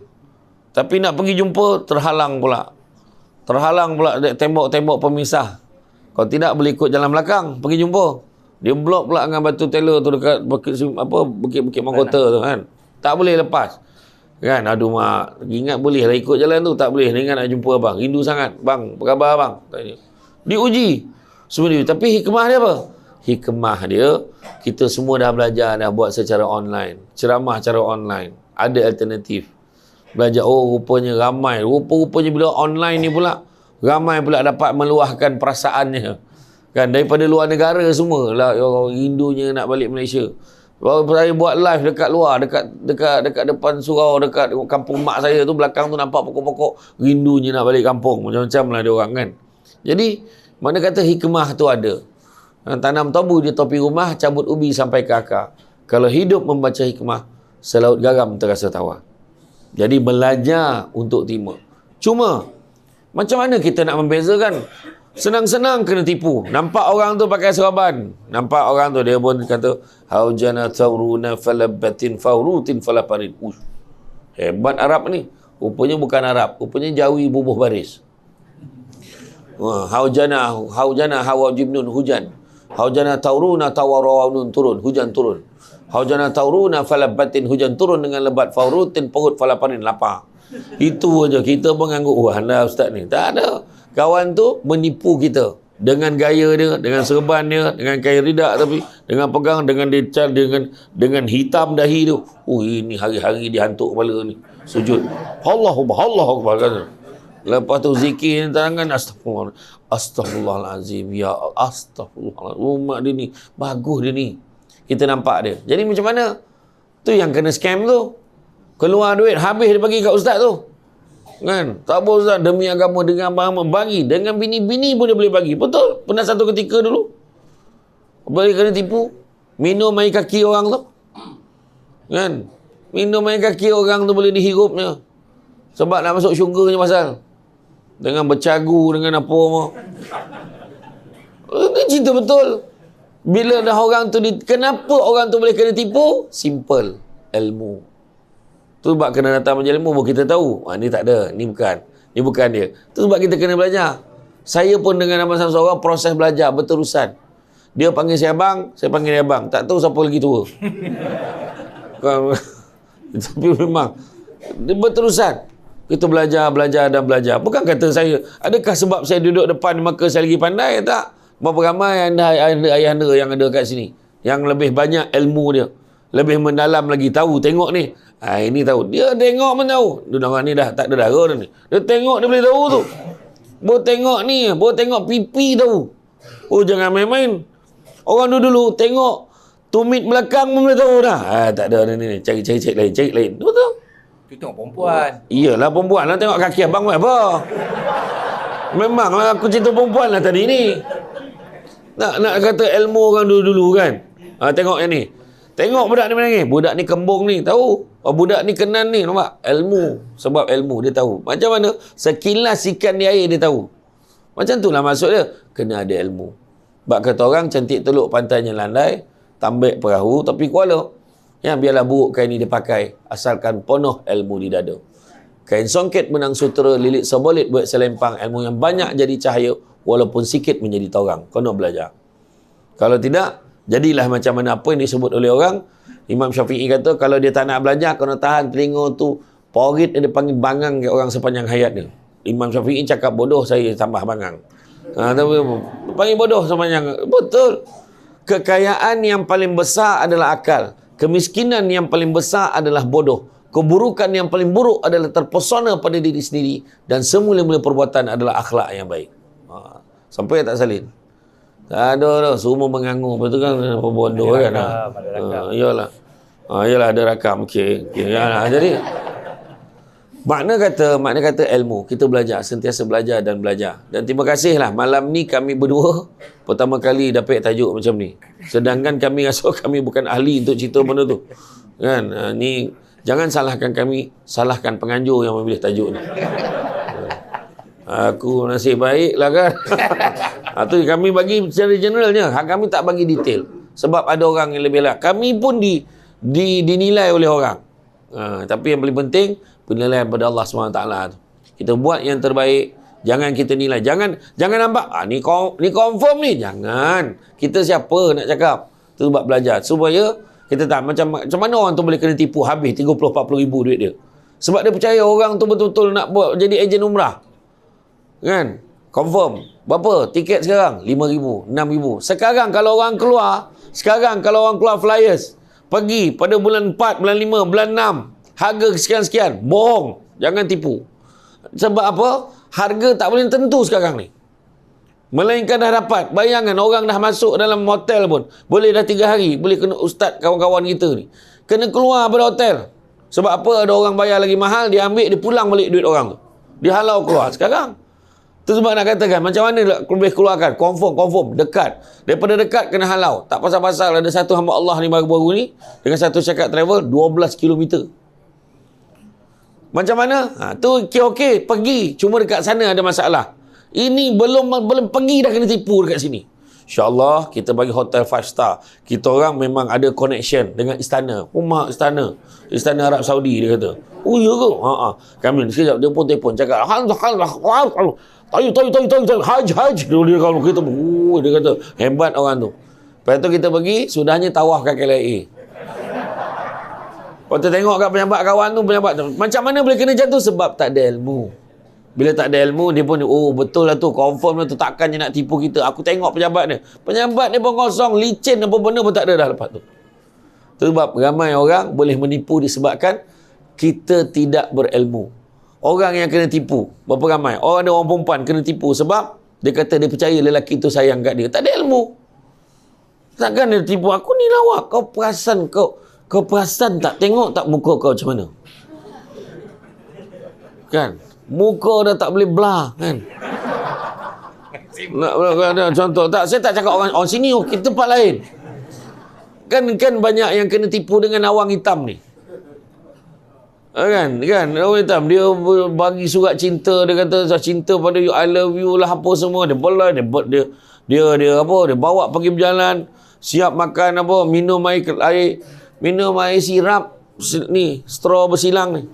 Tapi nak pergi jumpa, terhalang pula tembok-tembok pemisah. Kalau tidak boleh ikut jalan belakang, pergi jumpa. Dia blok pula dengan batu tela tu dekat Bukit Mahkota tu kan. Tak boleh lepas. Kan, aduh mak, ingat boleh lah ikut jalan tu, tak boleh, ingat nak jumpa abang, rindu sangat, bang, apa khabar abang? Tanya. Diuji sebenarnya, tapi hikmah dia apa? Hikmah dia, kita semua dah belajar, dah buat secara online, ceramah secara online, ada alternatif. Belajar, oh rupanya ramai. Rupa-rupanya bila online ni pula, ramai pula dapat meluahkan perasaannya. Kan, daripada luar negara semua. Lah, orang rindunya nak balik Malaysia. Baru saya buat live dekat luar, dekat depan surau, dekat kampung mak saya tu, belakang tu nampak pokok-pokok, rindunya nak balik kampung. Macam-macam lah dia orang kan. Jadi, mana kata hikmah tu ada. Tanam tabu di topi rumah, cabut ubi sampai ke akar. Kalau hidup membaca hikmah, selaut garam terasa tawar. Jadi belajar untuk terima. Cuma, macam mana kita nak membezakan? Senang-senang kena tipu. Nampak orang tu pakai seraban. Nampak orang tu, dia pun kata, Haujana tauruna falabatin faurutin falaparin. Hebat Arab ni. Rupanya bukan Arab. Rupanya Jawi bubuh baris. Haujana hawajibnun hujan. Haujana tauruna tawarawunun turun. Hujan turun. Haujana tauruna falabatin, hujan turun dengan lebat, faurutin perut falaparin, lapar. Itu aja. Kita pun ngangguk, wah anda ustaz ni. Tak ada. Kawan tu menipu kita dengan gaya dia, dengan serban dia, dengan kain ridak, tapi dengan pegang, dengan decal, dengan hitam dahi tu. Ini hari-hari dihantuk kepala ni. Sujud. Allahu Akbar kata. Lepas tu zikir tangan, astagfirullahalazim, ya astagfirullah. Umat dia ni bagus, dia ni. Kita nampak dia. Jadi macam mana? Tu yang kena scam tu. Keluar duit, habis dia bagi kat ustaz tu. Kan? Tak apa ustaz, demi agama, dengan agama, bagi. Dengan bini-bini pun dia boleh bagi. Betul? Pernah satu ketika dulu, boleh kena tipu. Minum air kaki orang tu. Kan? Minum air kaki orang tu boleh dihirupnya. Sebab nak masuk syurga je pasal. Dengan bercagu, dengan apa semua. Ini cerita betul. Bila dah orang tu, kenapa orang tu boleh kena tipu? Simple. Ilmu. Tu sebab kena datang majlis ilmu, baru kita tahu. Ni tak ada. Ni bukan. Ni bukan dia. Tu sebab kita kena belajar. Saya pun dengan abang seorang proses belajar berterusan. Dia panggil saya abang, saya panggil dia abang. Tak tahu siapa lagi tua. Tapi memang dia berterusan. Kita belajar dan belajar. Bukan kata saya, adakah sebab saya duduk depan maka saya lagi pandai? Tak. Berapa ramai ayah-anda yang ada kat sini yang lebih banyak ilmu dia, lebih mendalam lagi, tahu, tengok ni. Ini tahu. Dia tengok pun tahu. Dia orang ni dah tak ada darah dah ni. Dia tengok dia boleh tahu tu. Baru tengok ni, baru tengok pipi tahu. Oh jangan main-main. Orang dulu tengok tumit belakang pun boleh tahu dah. Tak ada ni. Cari lain. Betul? Tu tengok perempuan. Iyalah perempuan lah, tengok kaki abang buat apa. Memanglah aku cerita perempuan lah tadi ni. Nak kata ilmu orang dulu-dulu kan. Tengok yang ni. Tengok budak ni menangis. Budak ni kembung ni. Tahu. Budak ni kenan ni. Nampak? Ilmu. Sebab ilmu. Dia tahu. Macam mana? Sekilas ikan di air dia tahu. Macam tu lah maksud dia. Kena ada ilmu. Sebab kata orang cantik teluk pantainya landai. Tambik perahu tapi kuala. Yang biarlah buruk kain ni dia pakai. Asalkan penuh ilmu di dada. Kain songket benang sutera, lilit sebelit buat selempang. Ilmu yang banyak jadi cahaya. Walaupun sikit menjadi torang. Kau nak belajar. Kalau tidak, jadilah macam mana apa yang disebut oleh orang. Imam Syafi'i kata, kalau dia tak nak belajar, kena tahan telinga tu. Porit dia panggil bangang ke orang sepanjang hayat dia. Imam Syafi'i cakap bodoh, saya tambah bangang. Tapi panggil bodoh sepanjang. Betul. Kekayaan yang paling besar adalah akal. Kemiskinan yang paling besar adalah bodoh. Keburukan yang paling buruk adalah terpesona pada diri sendiri. Dan semula-mula perbuatan adalah akhlak yang baik. Sampai tak salin. Tak ada dah. Semua mengangur. Lepas tu kan bodoh kan. Iyalah. Iyalah ada rakam. Okey. Jadi makna kata ilmu. Kita belajar. Sentiasa belajar dan belajar. Dan terima kasihlah. Malam ni kami berdua pertama kali dapat tajuk macam ni. Sedangkan kami rasa kami bukan ahli untuk cerita benda tu. Kan? Ni jangan salahkan kami. Salahkan penganjur yang memilih tajuk ni. Aku nasib baik lah kan. Tu kami bagi secara generalnya. Kami tak bagi detail. Sebab ada orang yang lebih lah. Kami pun dinilai oleh orang. Tapi yang paling penting, penilaian pada Allah SWT tu. Kita buat yang terbaik. Jangan kita nilai. Jangan nampak, ni confirm ni. Jangan. Kita siapa nak cakap? Itu sebab belajar. Supaya kita tak macam mana orang tu boleh kena tipu habis 30-40 ribu duit dia. Sebab dia percaya orang tu betul-betul nak buat jadi ejen umrah. Kan? Confirm. Berapa tiket sekarang? 5,000, 6,000. Sekarang kalau orang keluar flyers, pergi pada bulan 4, bulan 5, bulan 6, harga sekian-sekian. Bohong. Jangan tipu. Sebab apa? Harga tak boleh tentu sekarang ni. Melainkan dah dapat. Bayangkan orang dah masuk dalam hotel pun. Boleh dah 3 hari. Boleh kena ustaz kawan-kawan kita ni. Kena keluar pada hotel. Sebab apa? Ada orang bayar lagi mahal. Dia ambil, dia pulang balik duit orang tu. Dia halau keluar. Sekarang. Itu sebab nak katakan. Macam mana boleh keluarkan? Confirm. Dekat. Daripada dekat kena halau. Tak pasal-pasal. Ada satu hamba Allah ni baru-baru ni. Dengan satu syarikat travel. 12 km. Macam mana? Tu okey. Pergi. Cuma dekat sana ada masalah. Ini belum pergi dah kena tipu dekat sini. InsyaAllah kita bagi hotel 5 star. Kita orang memang ada connection dengan istana. Rumah istana. Istana Arab Saudi dia kata. Oh ya ke? Kami sekejap dia pun telefon cakap. Tayu. Haj. Dia kalau kita. Dia kata hebat orang tu. Lepas tu kita pergi. Sudahnya tawaf kat KLIA. Lepas tu tengok kat pejabat kawan tu. Macam mana boleh kena macam tu? Sebab tak ada ilmu. Bila tak ada ilmu, dia pun, oh betul lah tu, confirm lah tu, takkan dia nak tipu kita. Aku tengok pejabat dia. Pejabat dia pun kosong, licin apa benda pun tak ada dah lepas tu. Sebab ramai orang boleh menipu disebabkan kita tidak berilmu. Orang yang kena tipu, berapa ramai? Ada orang perempuan kena tipu sebab dia kata dia percaya lelaki tu sayang kat dia. Tak ada ilmu. Takkan dia tipu, aku ni lawak, kau perasan tak? Tengok tak muka kau macam mana? Kan? Muka dah tak boleh belah kan. Nak ada contoh tak? Saya tak cakap orang sini, kita tempat lain. Kan banyak yang kena tipu dengan awang hitam ni. Kan awang hitam dia bagi surat cinta, dia kata cinta pada you, I love you lah apa semua, dia belah, dia bawa pergi berjalan, siap makan apa, minum air sirap ni, straw bersilang ni.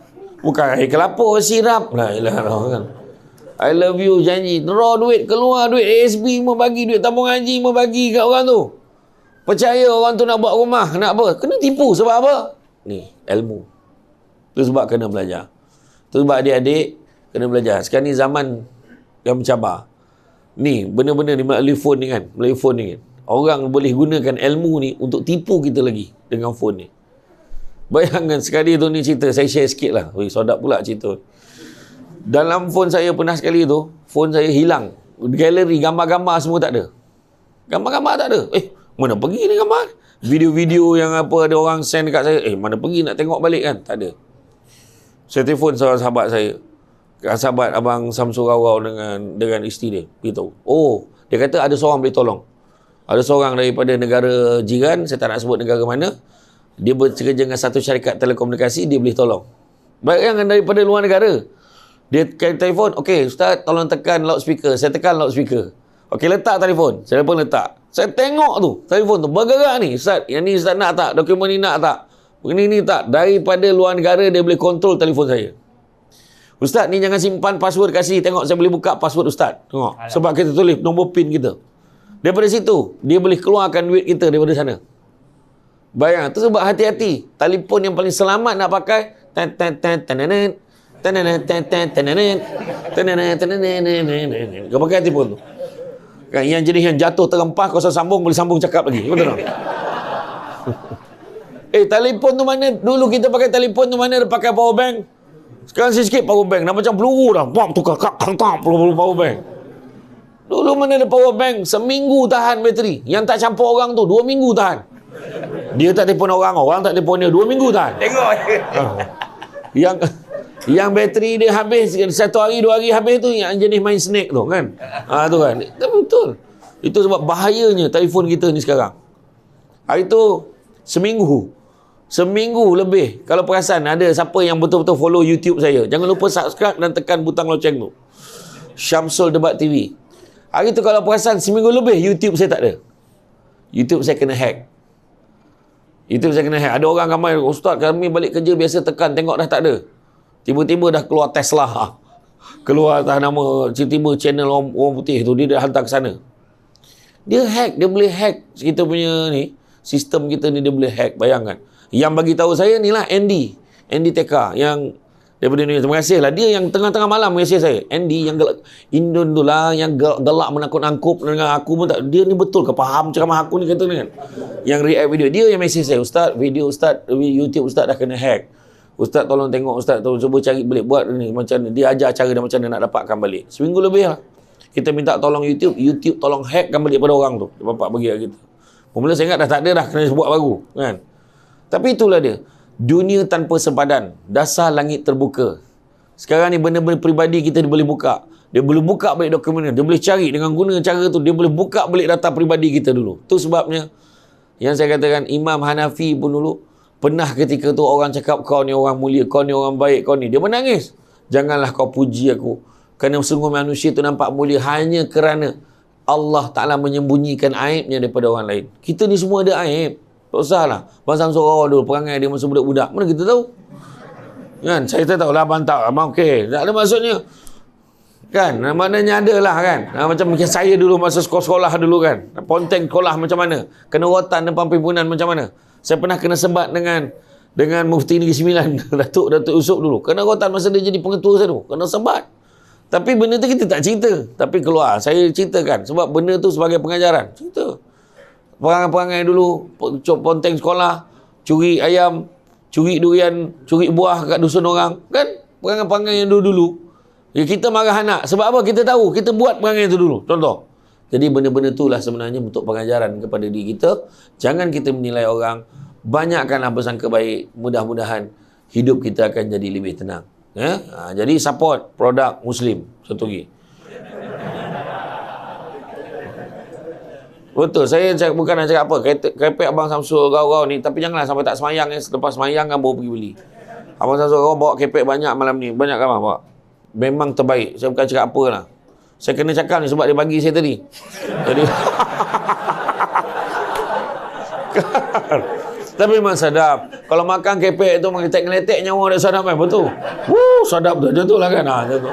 Bukan air kelapa, sirap. La ilaha illallah kan. I love you, janji. Draw duit, keluar duit. ASB mau bagi, duit tabung haji mau bagi kat orang tu. Percaya orang tu nak buat rumah, nak apa? Kena tipu sebab apa? Ni, ilmu. Itu sebab kena belajar. Itu sebab adik-adik kena belajar. Sekarang ni zaman yang mencabar. Ni, benda-benda ni melalui phone ni kan. Melalui phone ni kan. Orang boleh gunakan ilmu ni untuk tipu kita lagi dengan phone ni. Bayangkan sekali tu ni cerita, saya share sikit lah. Sodak pula cerita. Dalam phone saya pernah sekali tu, phone saya hilang. Galeri, gambar-gambar semua tak ada. Gambar-gambar tak ada. Mana pergi ni gambar? Video-video yang apa ada orang send dekat saya. Mana pergi nak tengok balik kan? Tak ada. Saya telefon seorang sahabat saya. Sahabat Abang Samsul Rawau dengan isteri dia. Beritahu. Oh, dia kata ada seorang boleh tolong. Ada seorang daripada negara jiran, saya tak nak sebut negara mana. Dia bekerja dengan satu syarikat telekomunikasi, dia boleh tolong. Bayangkan daripada luar negara. Dia telefon, okey ustaz tolong tekan loudspeaker. Saya tekan loudspeaker. Okey letak telefon. Saya pun letak. Saya tengok tu, telefon tu bergerak ni. Ustaz, yang ni ustaz nak tak? Dokumen ni nak tak? Ini tak? Daripada luar negara dia boleh kontrol telefon saya. Ustaz ni jangan simpan password, kasih. Tengok saya boleh buka password ustaz. Tengok. Sebab kita tulis nombor PIN kita. Daripada situ, dia boleh keluarkan duit kita daripada sana. Bayang, tu sebab hati-hati. Telefon yang paling selamat nak pakai kau pakai telefon tu. Kan yang jenis yang jatuh terempah kau sambung boleh sambung cakap lagi. Betul tak? Telefon tu mana? Dulu kita pakai telefon tu mana ada pakai power bank. Sekarang sikit power bank dah macam peluru dah. Bam tukar peluru power bank. Dulu mana ada power bank seminggu tahan bateri. Yang tak campur orang tu 2 minggu tahan. Dia tak telefon orang tak telefon dia 2 minggu tahan. Tengok yang bateri dia habis 1 hari 2 hari habis tu yang jenis main snake tu kan. Tu kan. Betul. Itu sebab bahayanya telefon kita ni sekarang. Hari tu seminggu lebih. Kalau perasan ada siapa yang betul-betul follow YouTube saya, jangan lupa subscribe dan tekan butang loceng tu. Syamsul Debat TV. Hari tu kalau perasan seminggu lebih YouTube saya tak ada. YouTube saya kena hack. Ada orang ramai, ustaz kami balik kerja biasa tekan, tengok dah tak ada. Tiba-tiba dah keluar Tesla. Keluar atas nama, tiba-tiba channel orang putih tu, dia dah hantar ke sana. Dia boleh hack kita punya ni, sistem kita ni dia boleh hack, bayangkan. Yang bagi tahu saya ni lah Andy TK yang daripada Indonesia. Terima kasih lah. Dia yang tengah-tengah malam mesej saya. Andy yang Indon tu lah, yang gelak menakut-nakut dengan aku pun tak. Dia ni betul ke faham ceramah aku ni kata kan. Yang react video. Dia yang mesej saya, Ustaz, video Ustaz, YouTube Ustaz dah kena hack. Ustaz tolong tengok, Ustaz tolong cuba cari balik, buat ni macam ni. Dia ajar cara dia macam mana nak dapatkan balik. Seminggu lebih lah. Kita minta tolong YouTube, YouTube tolong hackkan balik pada orang tu. Bapak bagi kat kita. Mula saya ingat dah tak ada dah, kena buat baru. Kan? Tapi itulah dia. Dunia tanpa sepadan. Dasar langit terbuka. Sekarang ni benda-benda peribadi kita dia boleh buka. Dia boleh buka balik dokumen. Dia boleh cari dengan guna cara tu. Dia boleh buka balik data peribadi kita dulu. Tu sebabnya yang saya katakan Imam Hanafi pun dulu pernah ketika tu orang cakap kau ni orang mulia, kau ni orang baik, kau ni. Dia menangis. Janganlah kau puji aku. Kerana sungguh manusia tu nampak mulia hanya kerana Allah Ta'ala menyembunyikan aibnya daripada orang lain. Kita ni semua ada aib. Tak usah lah. Abang Samsul Rawa dulu, perangai dia masa budak-budak. Mana kita tahu? Kan? Saya tak tahu lah abang tak. Abang okey. Tak ada maksudnya. Kan? Maknanya ada lah kan? Macam saya dulu masa sekolah dulu kan? Ponteng sekolah macam mana? Kena rotan depan pimpinan macam mana? Saya pernah kena sebat dengan Mufti Negeri Sembilan. Datuk Yusof dulu. Kena rotan masa dia jadi pengetua saya dulu. Kena sebat. Tapi benda tu kita tak cerita. Tapi keluar. Saya ceritakan. Sebab benda tu sebagai pengajaran. Cerita. Perangai-perangai dulu, ponteng sekolah, curi ayam, curi durian, curi buah kat dusun orang. Kan? Perangai-perangai yang dulu-dulu. Ya, kita marah anak. Sebab apa? Kita tahu. Kita buat perangai itu dulu. Contoh. Jadi benda-benda itulah sebenarnya bentuk pengajaran kepada diri kita. Jangan kita menilai orang. Banyakkanlah bersangka baik. Mudah-mudahan hidup kita akan jadi lebih tenang. Ya? Jadi support produk Muslim. Satu lagi. Betul, saya bukan nak cakap apa. Kepek Abang Samsul Rau ni. Tapi janganlah sampai tak semayang. Selepas semayang kan baru pergi beli. Abang Samsul Rau bawa kepek banyak malam ni. Banyak kan bawa? Memang terbaik. Saya bukan cakap apa lah. Saya kena cakap ni sebab dia bagi saya tadi. Jadi tapi memang sedap. Kalau makan kepek tu ngeletek-ngeletek nyawa dia sedap kan? Betul. Sedap tu. Macam tu lah kan? Macam tu.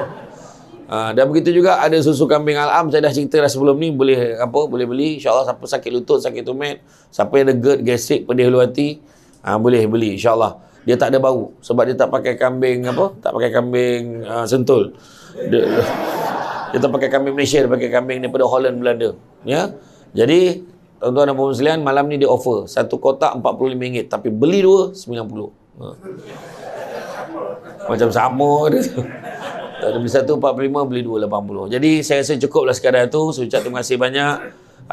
Dan begitu juga ada susu kambing Al-Am. Saya dah cerita dah sebelum ni. Boleh beli. InsyaAllah siapa sakit lutut, sakit tumit, siapa yang ada GERD, gastrik, pedih hulu hati, boleh beli insyaAllah. Dia tak ada bau sebab dia tak pakai kambing tak pakai kambing Sentul. Dia tak pakai kambing Malaysia, dia pakai kambing daripada Holland, Belanda. Ya. Jadi tuan-tuan dan puan sekalian, malam ni dia offer satu kotak RM45 tapi beli dua RM90. Macam sama dia tu. Tak ada beli satu RM45, beli dua RM80. Jadi saya rasa cukuplah sekadar tu. Saya ucap terima kasih banyak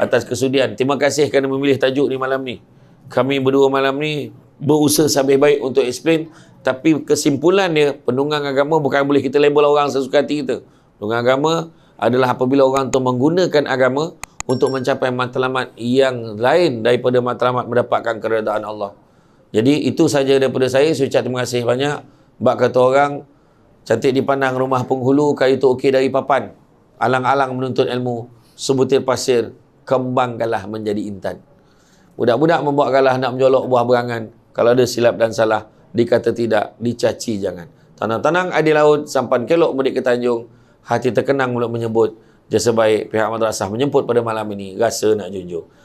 atas kesudian. Terima kasih kerana memilih tajuk ni malam ni. Kami berdua malam ni berusaha sebaik-baik untuk explain, tapi kesimpulan dia, penunggang agama bukan boleh kita label orang sesuka hati kita. Penunggang agama adalah apabila orang tu menggunakan agama untuk mencapai matlamat yang lain daripada matlamat mendapatkan keredaan Allah. Jadi itu saja daripada saya. Saya ucap terima kasih banyak. Bak kata orang, cantik dipandang rumah penghulu, kayu tu okey dari papan. Alang-alang menuntut ilmu, sebutir pasir, kembangkanlah menjadi intan. Budak-budak membuat galah nak menjolok buah berangan. Kalau ada silap dan salah, dikata tidak, dicaci jangan. Tanang-tanang adi laut, sampan kelok mudik ke Tanjung. Hati terkenang mulut menyebut, jasa baik pihak madrasah menjemput pada malam ini, rasa nak junjung.